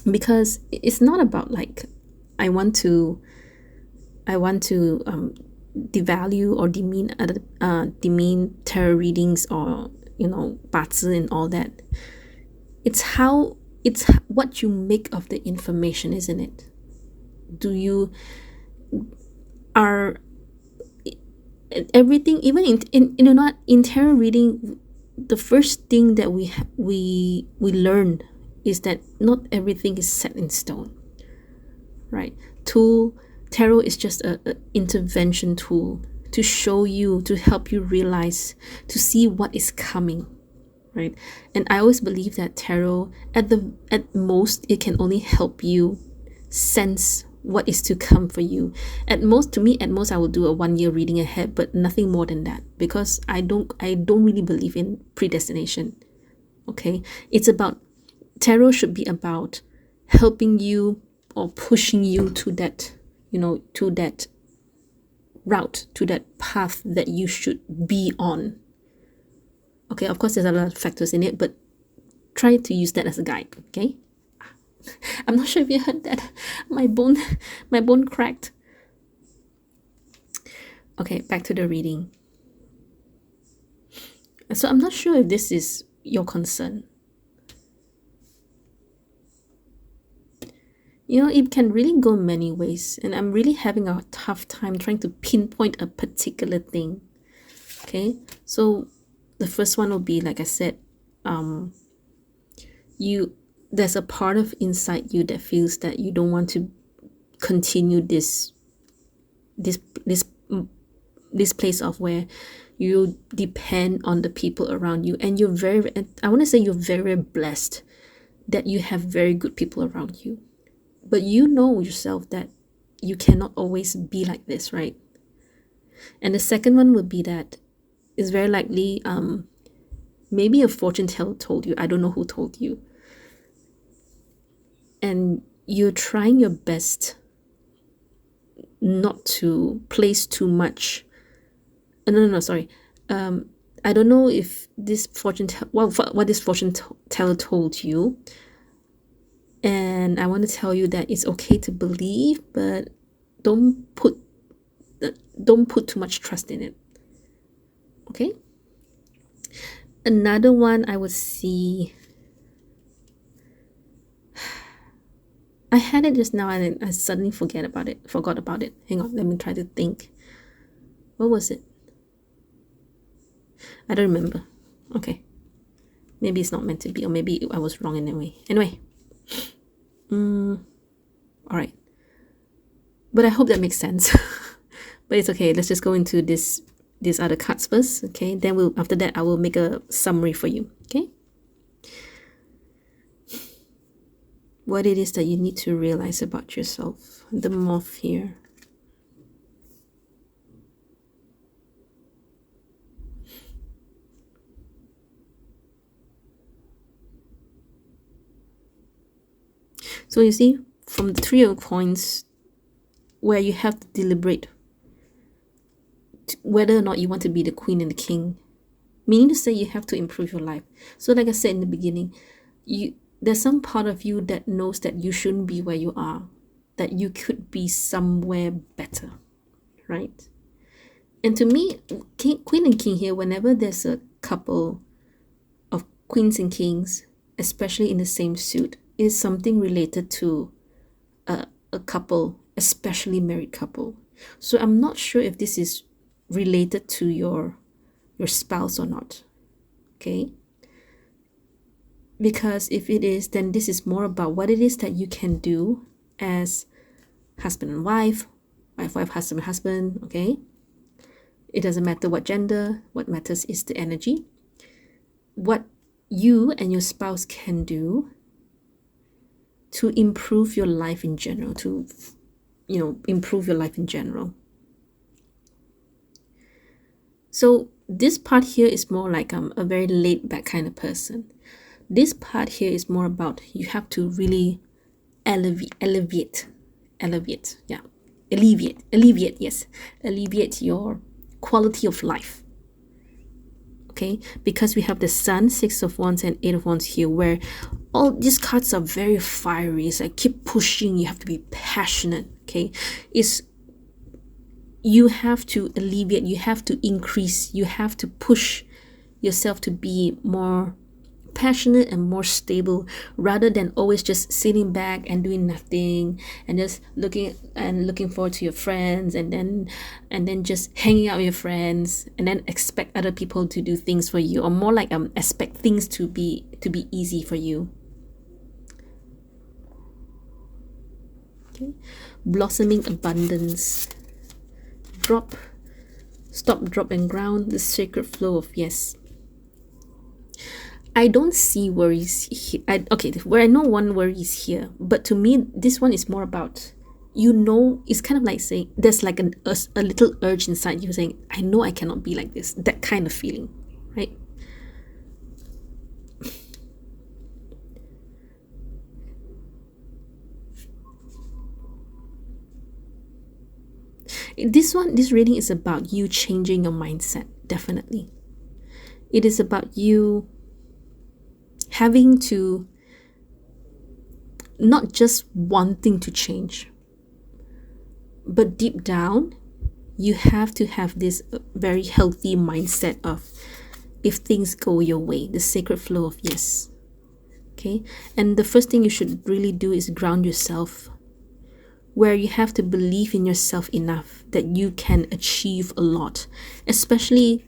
Because it's not about like I want to devalue or demean tarot readings or 八字 and all that. It's what you make of the information, isn't it? Are everything, even in tarot reading, the first thing that we learn is that not everything is set in stone, right? Tarot is just an intervention tool to show you, to help you realize, to see what is coming, right? And I always believe that tarot, at most, it can only help you sense what is to come for you. At most, I will do a 1 year reading ahead, but nothing more than that, because I don't really believe in predestination. Okay, tarot should be about helping you or pushing you to that, to that route, to that path that you should be on. Okay, of course, there's a lot of factors in it, but try to use that as a guide. Okay. I'm not sure if you heard that. My bone cracked. Okay, back to the reading. So I'm not sure if this is your concern. It can really go many ways, and I'm really having a tough time trying to pinpoint a particular thing. Okay, so the first one will be, like I said, there's a part of inside you that feels that you don't want to continue this place of where you depend on the people around you, and I want to say you're very blessed that you have very good people around you. But you know yourself that you cannot always be like this, right? And the second one would be that it's very likely maybe a fortune teller told you. I don't know who told you. And you're trying your best not to place too much. No, sorry. I don't know if this what this fortune teller told you, and I want to tell you that it's okay to believe, but don't put too much trust in it. Okay. Another one I would see. I had it just now and I suddenly forgot about it. Hang on, let me try to think. What was it? I don't remember. Okay. Maybe it's not meant to be, or maybe I was wrong anyway. All right. But I hope that makes sense. But it's okay. Let's just go into these other cards first. Okay. Then after that I will make a summary for you. Okay. What it is that you need to realize about yourself. The moth here. So you see, from the Three of Coins, where you have to deliberate whether or not you want to be the queen and the king, meaning to say you have to improve your life. So like I said in the beginning, there's some part of you that knows that you shouldn't be where you are, that you could be somewhere better, right? And to me, queen and king here, whenever there's a couple of queens and kings, especially in the same suit, is something related to a couple, especially married couple. So I'm not sure if this is related to your spouse or not. Okay. Because if it is, then this is more about what it is that you can do as husband and wife, wife, husband, okay? It doesn't matter what gender, what matters is the energy. What you and your spouse can do to improve your life in general, improve your life in general. So this part here is more like a very laid back kind of person. This part here is more about you have to really alleviate your quality of life. Okay, because we have the Sun, Six of Wands, and Eight of Wands here, where all these cards are very fiery. It's like keep pushing, you have to be passionate. Okay, you have to alleviate, you have to increase, you have to push yourself to be more passionate and more stable, rather than always just sitting back and doing nothing and just looking forward to your friends and then just hanging out with your friends and then expect other people to do things for you, or more like expect things to be easy for you. Okay, blossoming abundance. Stop, drop, and ground. The sacred flow of yes. I don't see worries here. Where I know one worry is here, but to me, this one is more about, it's kind of like saying, there's like a little urge inside you saying, I know I cannot be like this, that kind of feeling, right? This reading is about you changing your mindset, definitely. It is about you having to not just wanting to change, but deep down you have to have this very healthy mindset of, if things go your way, the sacred flow of yes. Okay, and the first thing you should really do is ground yourself, where you have to believe in yourself enough that you can achieve a lot, especially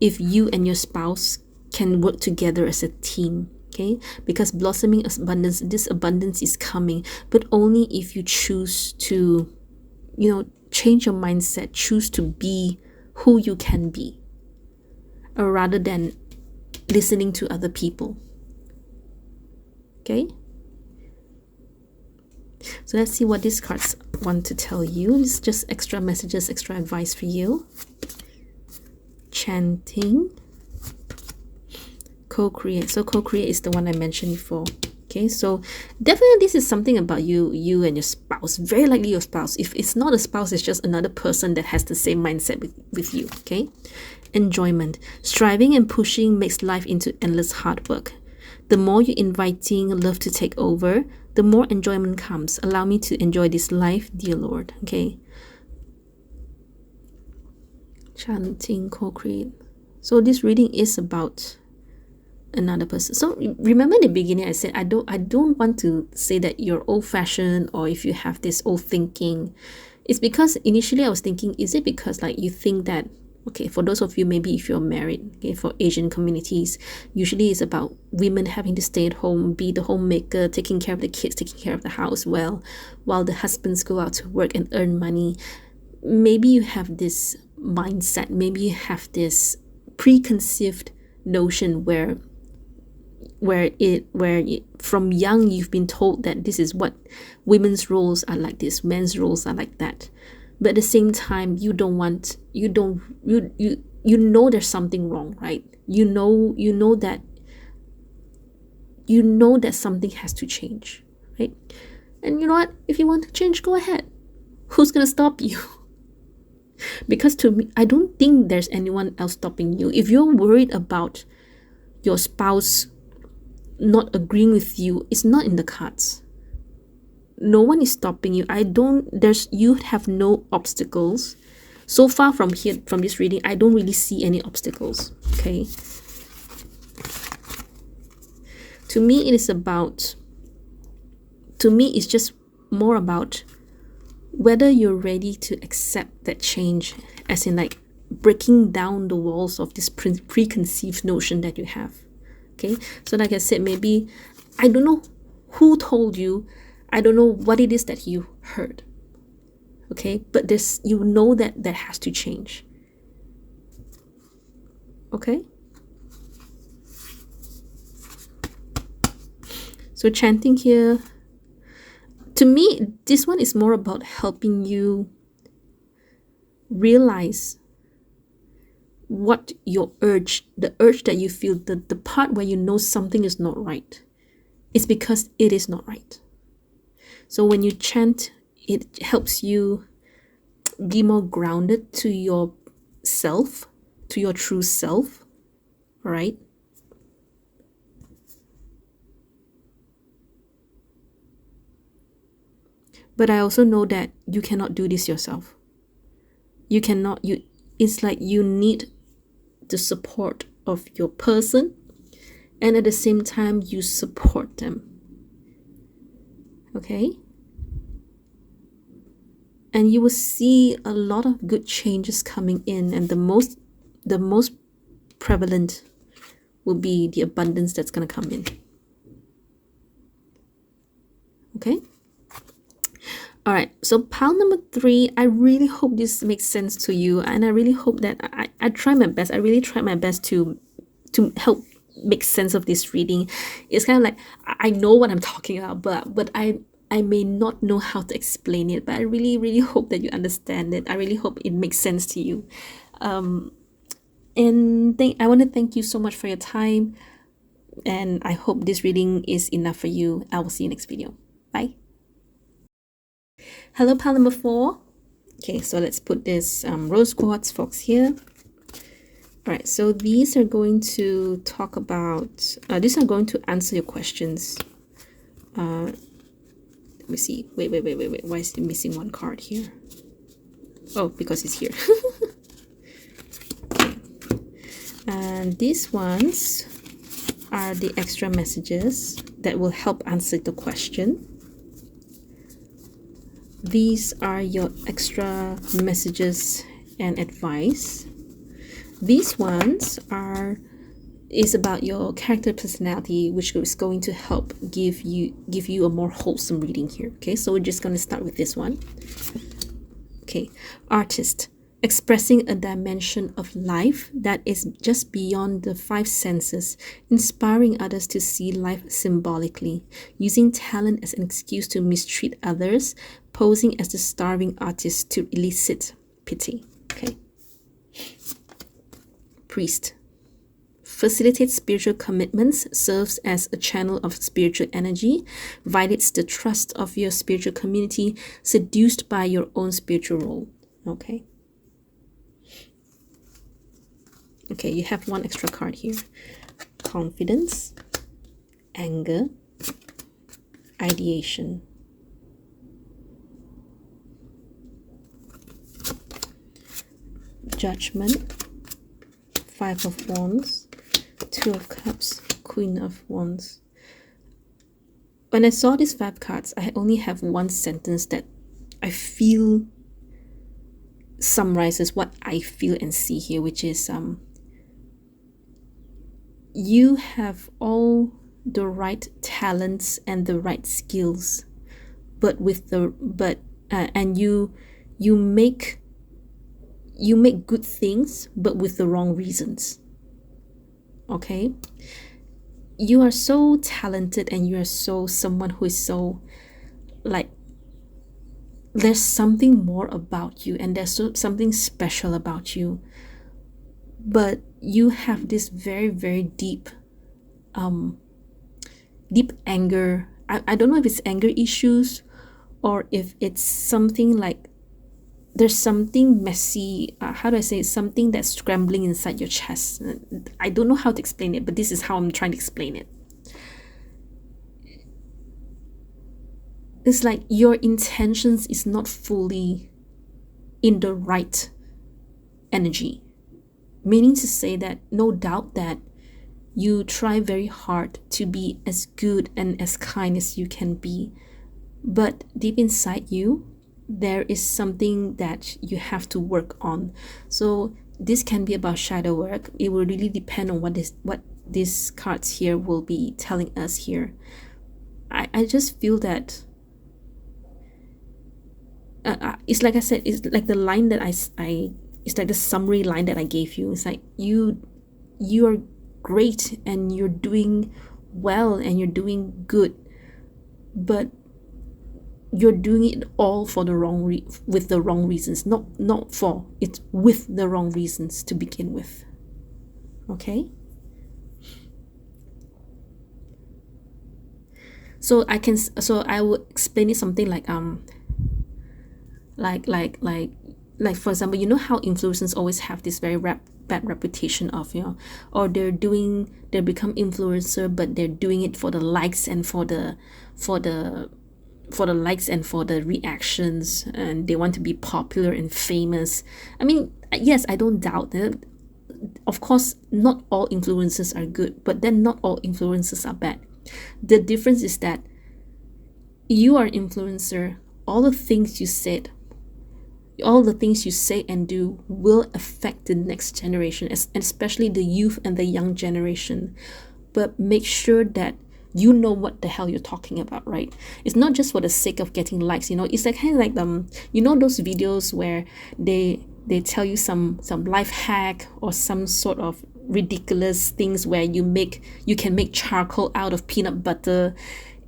if you and your spouse can work together as a team. Okay, because blossoming abundance, this abundance is coming, but only if you choose to change your mindset, choose to be who you can be, rather than listening to other people. Okay, so let's see what these cards want to tell you. It's just extra messages, extra advice for you. Chanting. Co-create. So co-create is the one I mentioned before. Okay. Okay, so definitely this is something about you and your spouse. Very likely your spouse. If it's not a spouse, it's just another person that has the same mindset with you. Okay, enjoyment. Striving and pushing makes life into endless hard work. The more you're inviting love to take over, the more enjoyment comes. Allow me to enjoy this life, dear Lord. Okay. Chanting, co-create. So this reading is about another person. So remember in the beginning I said I don't want to say that you're old-fashioned or if you have this old thinking. It's because initially I was thinking, is it because like you think that, okay, for those of you maybe if you're married, okay, for Asian communities, usually it's about women having to stay at home, be the homemaker, taking care of the kids, taking care of the house well, while the husbands go out to work and earn money. Maybe you have this mindset, maybe you have this preconceived notion where from young you've been told that this is what women's roles are like this, men's roles are like that. But at the same time, you know there's something wrong, right? You know that something has to change, right? And you know what? If you want to change, go ahead. Who's gonna stop you? Because to me, I don't think there's anyone else stopping you. If you're worried about your spouse not agreeing with you, it's not in the cards. No one is stopping you. You have no obstacles. So far from this reading, I don't really see any obstacles. Okay. To me, it's just more about whether you're ready to accept that change, as in like breaking down the walls of this preconceived notion that you have. Okay, so like I said, maybe I don't know who told you, I don't know what it is that you heard. Okay, but you know that has to change. Okay, so chanting here, to me, this one is more about helping you realize what the urge that you feel, the part where you know something is not right, it's because it is not right. So when you chant, it helps you be more grounded to your self, to your true self, right? But I also know that you cannot do this yourself. It's like you need the support of your person, and at the same time you support them. Okay? And you will see a lot of good changes coming in, and the most prevalent will be the abundance that's going to come in. Okay? All right, so pile number 3, I really hope this makes sense to you, and I really hope that I try my best. I really try my best to help make sense of this reading. It's kind of like I know what I'm talking about, but I may not know how to explain it, but I really, really hope that you understand it. I really hope it makes sense to you. And I want to thank you so much for your time, and I hope this reading is enough for you. I will see you next video. Bye. Hello, pile number 4. Okay, so let's put this rose quartz fox here. All right, so these are going to talk about, these are going to answer your questions. Let me see. Wait. Why is it missing one card here? Oh, because it's here. Okay. And these ones are the extra messages that will help answer the question. These are your extra messages and advice. These ones is about your character personality, which is going to help give you a more wholesome reading here. Okay, so we're just going to start with this one. Okay, artist, expressing a dimension of life that is just beyond the 5 senses, inspiring others to see life symbolically, using talent as an excuse to mistreat others, posing as the starving artist to elicit pity. Okay. Priest, facilitates spiritual commitments, serves as a channel of spiritual energy, violates the trust of your spiritual community, seduced by your own spiritual role. Okay. Okay, you have one extra card here. Confidence, anger, ideation. Judgment, Five of Wands, Two of Cups, Queen of Wands. When I saw these 5 cards, I only have one sentence that I feel summarizes what I feel and see here, which is you have all the right talents and the right skills, but and you make good things, but with the wrong reasons. Okay, you are so talented, and you are someone who is so, like, there's something more about you, and there's something special about you, but you have this very, very deep anger. I don't know if it's anger issues, or if it's something like there's something messy, how do I say it? Something that's scrambling inside your chest. I don't know how to explain it, but this is how I'm trying to explain it. It's like your intentions is not fully in the right energy, meaning to say that no doubt that you try very hard to be as good and as kind as you can be, but deep inside you there is something that you have to work on. So this can be about shadow work. It will really depend on what these cards here will be telling us here. I just feel that it's like I said, it's like the line that I it's like the summary line that I gave you. It's like you are great, and you're doing well, and you're doing good, but you're doing it all for the wrong with the wrong reasons. Not for it, with the wrong reasons to begin with. Okay, so I would explain it something like like for example, you know how influencers always have this very bad reputation of, you know, or they become influencer, but they're doing it for the likes and for the likes and for the reactions, and they want to be popular and famous. I mean, yes, I don't doubt that. Of course, not all influencers are good, but then not all influencers are bad. The difference is that you are an influencer. All the things you say and do will affect the next generation, especially the youth and the young generation. But make sure that you know what the hell you're talking about, right? It's not just for the sake of getting likes, you know. It's like kind of like you know, those videos where they tell you some life hack or some sort of ridiculous things where you can make charcoal out of peanut butter.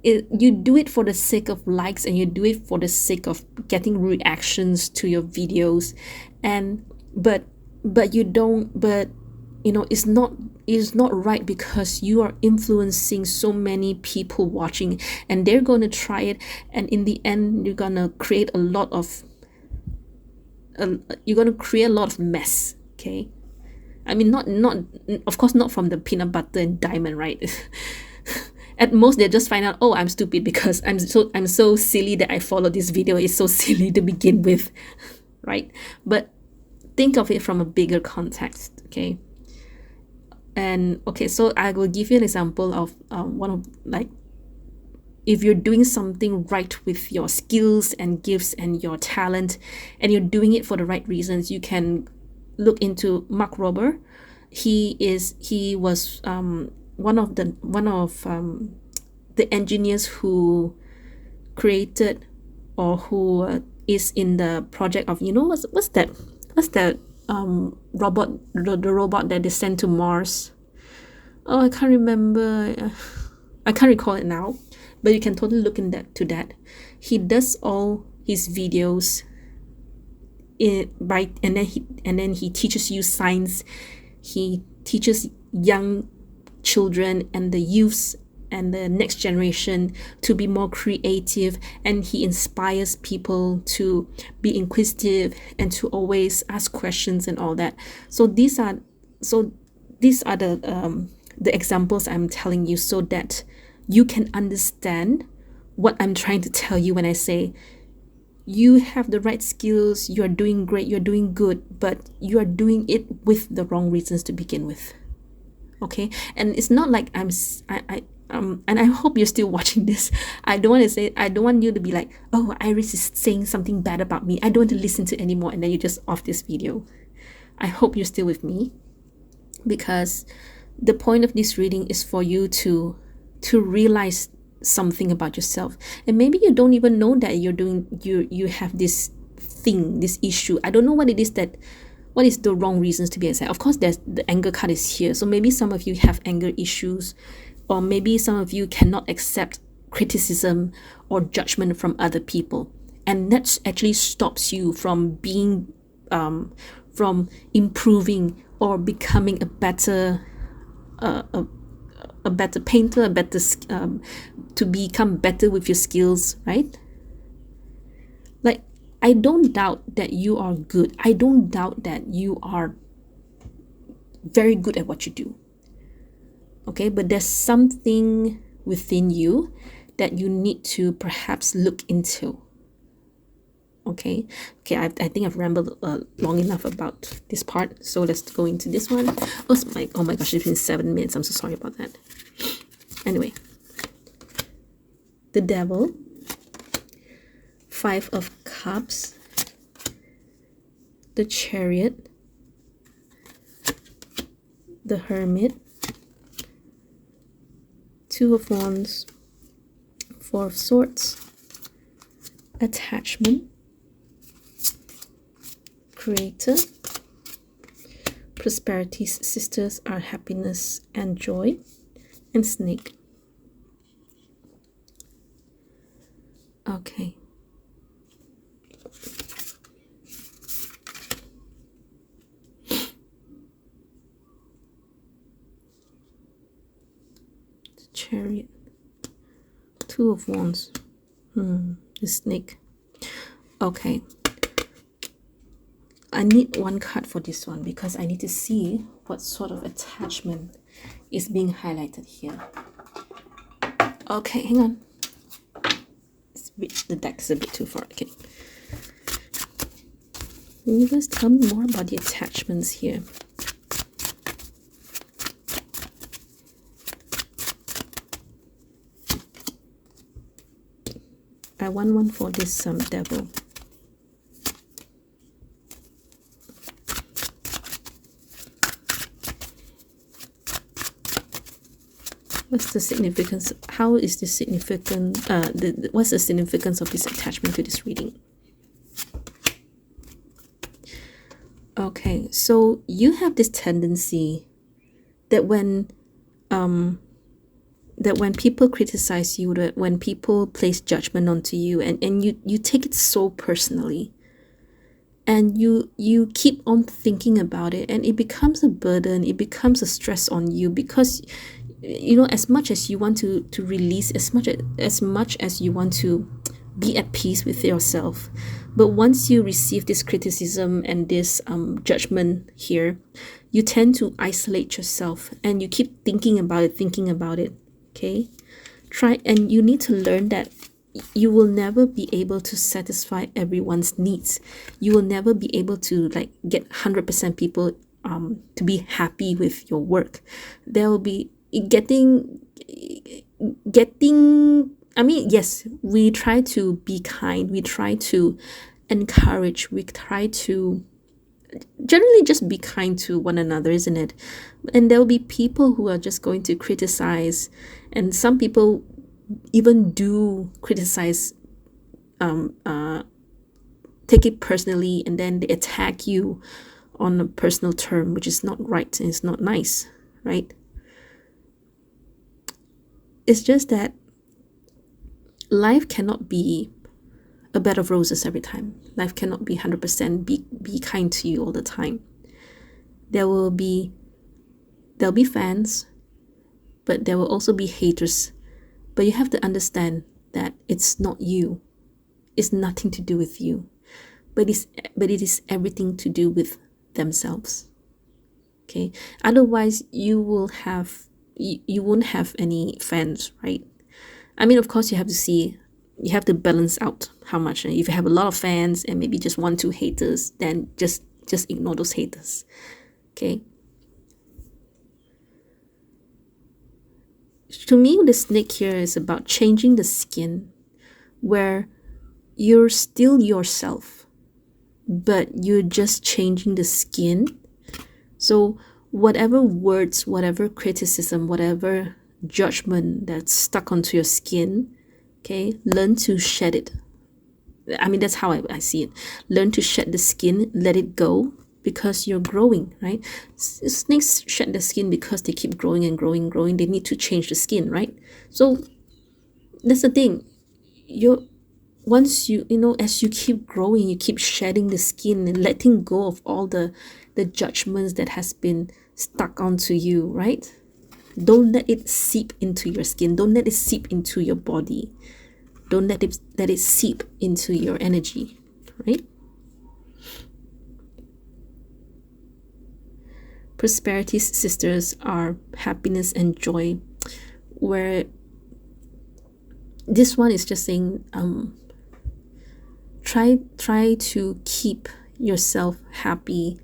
You do it for the sake of likes, and you do it for the sake of getting reactions to your videos, and but you don't, but you know, it's not right, because you are influencing so many people watching, and they're going to try it, and in the end you're going to create a lot of mess. Okay, I mean, not of course not from the peanut butter and diamond, right? At most they just find out, oh, I'm stupid because I'm so silly that I follow this video. It's so silly to begin with, right? But think of it from a bigger context. Okay, and okay, so I will give you an example of one of, like, if you're doing something right with your skills and gifts and your talent, and you're doing it for the right reasons, you can look into Mark Rober. He was one of the engineers who created, or who is in the project of, you know, what's that robot, the robot that they sent to Mars. Oh, I can't remember. I can't recall it now, but you can totally look into that. He does all his videos and then he teaches you science. He teaches young children and the youths and the next generation to be more creative, and he inspires people to be inquisitive and to always ask questions and all that. So these are the examples I'm telling you, so that you can understand what I'm trying to tell you when I say you have the right skills, you're doing great, you're doing good, but you are doing it with the wrong reasons to begin with. Okay, and it's not like and I hope you're still watching this. I don't want you to be like, oh, Iris is saying something bad about me, I don't want to listen to anymore, and then you just off this video. I hope you're still with me, because the point of this reading is for you to realize something about yourself. And maybe you don't even know that you have this thing, this issue. I don't know what it is, what is the wrong reasons to be upset. Of course, there's the anger card is here, so maybe some of you have anger issues, or maybe some of you cannot accept criticism or judgment from other people, and that actually stops you from being from improving or becoming a better painter, to become better with your skills, right? Like, I don't doubt that you are good. I don't doubt that you are very good at what you do. Okay, but there's something within you that you need to perhaps look into. Okay, I think I've rambled long enough about this part, so let's go into this one. Oh my gosh, it's been 7 minutes. I'm so sorry about that. Anyway, the Devil, 5 of Cups, the Chariot, the Hermit, 2 of Wands, 4 of Swords, Attachment, Creator, Prosperity's sisters are happiness and joy, and Snake. Okay. The Chariot, 2 of Wands, the Snake. Okay. I need one card for this one, because I need to see what sort of attachment is being highlighted here. Okay, hang on. The deck is a bit too far. Okay. Can you guys tell me more about the attachments here? I want one for this Devil. What's the significance? How is this significant? What's the significance of this attachment to this reading? Okay, so you have this tendency that when people criticize you, that when people place judgment onto you, and you take it so personally, and you keep on thinking about it, and it becomes a burden, it becomes a stress on you, because you know, as much as you want to release, as much as you want to be at peace with yourself, but once you receive this criticism and this judgment here, you tend to isolate yourself, and you keep thinking about it. Okay, and you need to learn that you will never be able to satisfy everyone's needs. You will never be able to like get 100% people to be happy with your work. There will be getting I mean, yes, we try to be kind, we try to encourage, we try to generally just be kind to one another, isn't it? And there will be people who are just going to criticize, and some people even do criticize, take it personally, and then they attack you on a personal term, which is not right and it's not nice, right? It's just that life cannot be a bed of roses every time. Life cannot be 100% be kind to you all the time. There will be There'll be fans, but there will also be haters. But you have to understand that it's not you. It's nothing to do with you. But it is everything to do with themselves. Okay? Otherwise, you won't have any fans, right? I mean, of course, you have to balance out how much. And if you have a lot of fans and maybe just 1-2 haters, then just ignore those haters. Okay? To me, the snake here is about changing the skin, where you're still yourself, but you're just changing the skin. So whatever words, whatever criticism, whatever judgment that's stuck onto your skin, okay, learn to shed it. I mean, that's how I see it. Learn to shed the skin, let it go, because you're growing, right? Snakes shed the skin because they keep growing and growing and growing. They need to change the skin, right? So that's the thing. Once as you keep growing, you keep shedding the skin and letting go of all the judgments that has been stuck onto you, right? Don't let it seep into your skin. Don't let it seep into your body. Don't let it seep into your energy, right? Prosperity sisters are happiness and joy, where this one is just saying, try to keep yourself happy.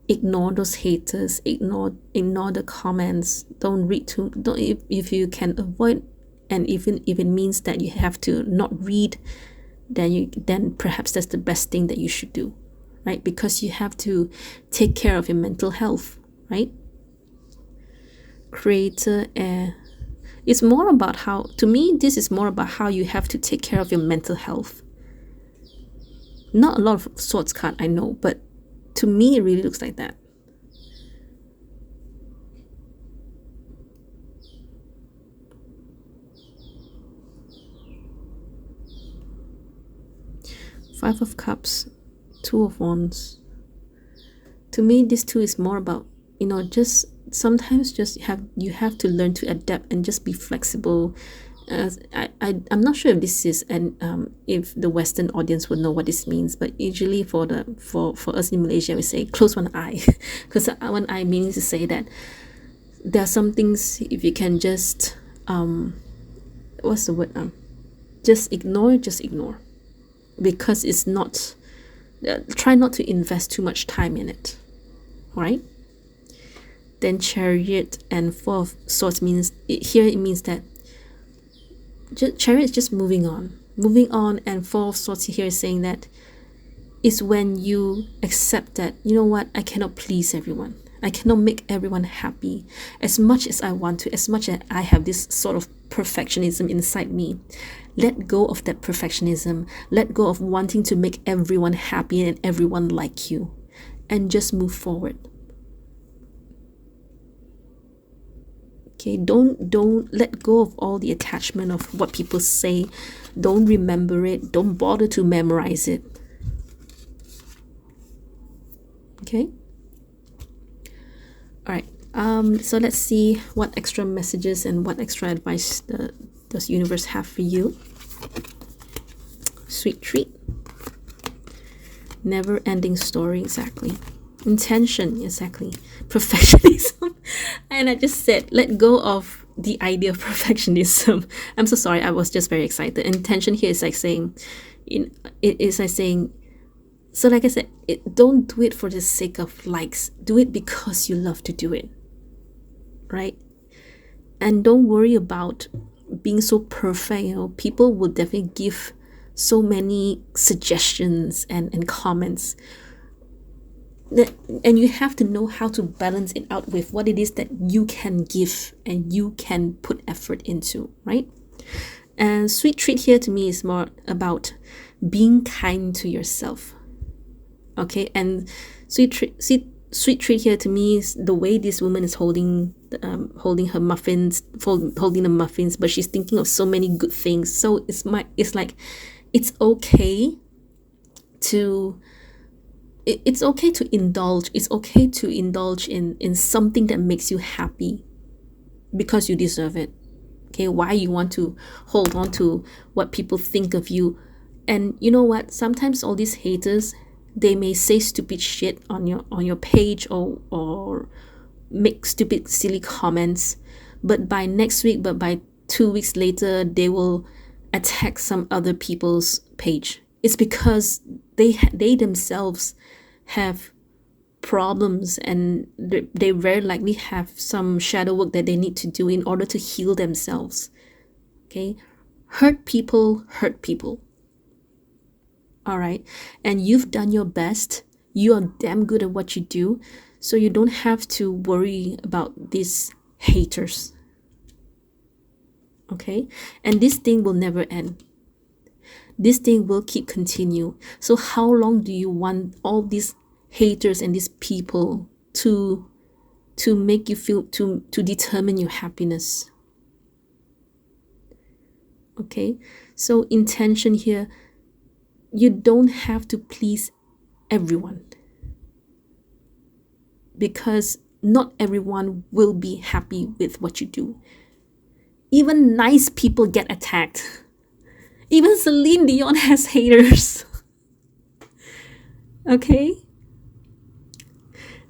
Ignore those haters. Ignore the comments. Don't read too. Don't if you can avoid, and even if it means that you have to not read, then perhaps that's the best thing that you should do, right? Because you have to take care of your mental health, right? Creator air. It's more about how, to me, this is more about how you have to take care of your mental health. Not a lot of swords card, I know, but to me, it really looks like that. Five of Cups, Two of Wands. To me, this two is more about, just sometimes you have to learn to adapt and just be flexible. I'm not sure if this is, and if the Western audience would know what this means, but usually for us in Malaysia, we say close one eye, because one eye means to say that there are some things, if you can just what's the word, just ignore, because it's not, try not to invest too much time in it, right? Then Chariot and Four of Swords means, it means that Chariot is just moving on, and Four of Swords here is saying that it's when you accept that, you know what, I cannot please everyone. I cannot make everyone happy as much as I want to, as much as I have this sort of perfectionism inside me. Let go of that perfectionism. Let go of wanting to make everyone happy and everyone like you, and just move forward. Okay, don't let go of all the attachment of what people say. Don't remember it. Don't bother to memorize it. Okay. All right. So let's see what extra messages and what extra advice does universe have for you. Sweet treat. Never ending story, exactly. Intention, exactly. Perfectionism. And I just said, let go of the idea of perfectionism. I'm so sorry, I was just very excited. Intention here is like saying, it is like saying, so like I said, don't do it for the sake of likes. Do it because you love to do it, right? And don't worry about being so perfect. People will definitely give so many suggestions and comments. And you have to know how to balance it out with what it is that you can give and you can put effort into, right? And sweet treat here to me is more about being kind to yourself. Okay, and sweet treat here to me is the way this woman is holding her muffins, holding the muffins, but she's thinking of so many good things. So it's like it's okay to it's okay to indulge. It's okay to indulge in something that makes you happy because you deserve it. Okay, why you want to hold on to what people think of you? And you know what? Sometimes all these haters, they may say stupid shit on your page, or make stupid silly comments, but by next week, but by 2 weeks later, they will attack some other people's page. It's because they themselves have problems, and they very likely have some shadow work that they need to do in order to heal themselves. Okay, hurt people hurt people. All right, and you've done your best. You are damn good at what you do, so you don't have to worry about these haters. Okay, and this thing will never end. This thing will keep continue. So how long do you want all these haters and these people to make you feel, to determine your happiness? Okay, so intention here, you don't have to please everyone, because not everyone will be happy with what you do. Even nice people get attacked. Even Celine Dion has haters. Okay,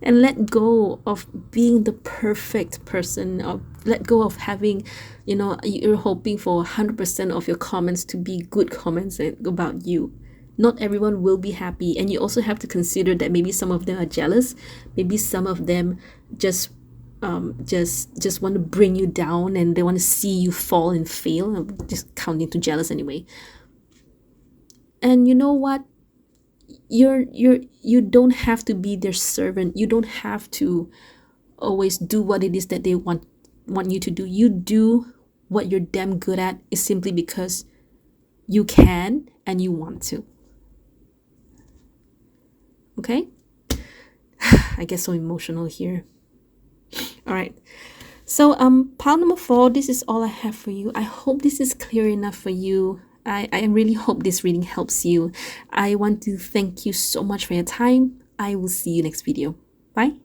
and let go of being the perfect person, or let go of having, you're hoping for 100% of your comments to be good comments about you. Not everyone will be happy, and you also have to consider that maybe some of them are jealous. Maybe some of them just just want to bring you down, and they want to see you fall and fail. I'm just counting to jealous anyway. And you know what, you don't have to be their servant. You don't have to always do what it is that they want you to do. You do what you're damn good at, is simply because you can and you want to. Okay, I get so emotional here. All right, so pile number 4, this is all I have for you. I hope this is clear enough for you. I really hope this reading helps you. I want to thank you so much for your time. I will see you next video. Bye.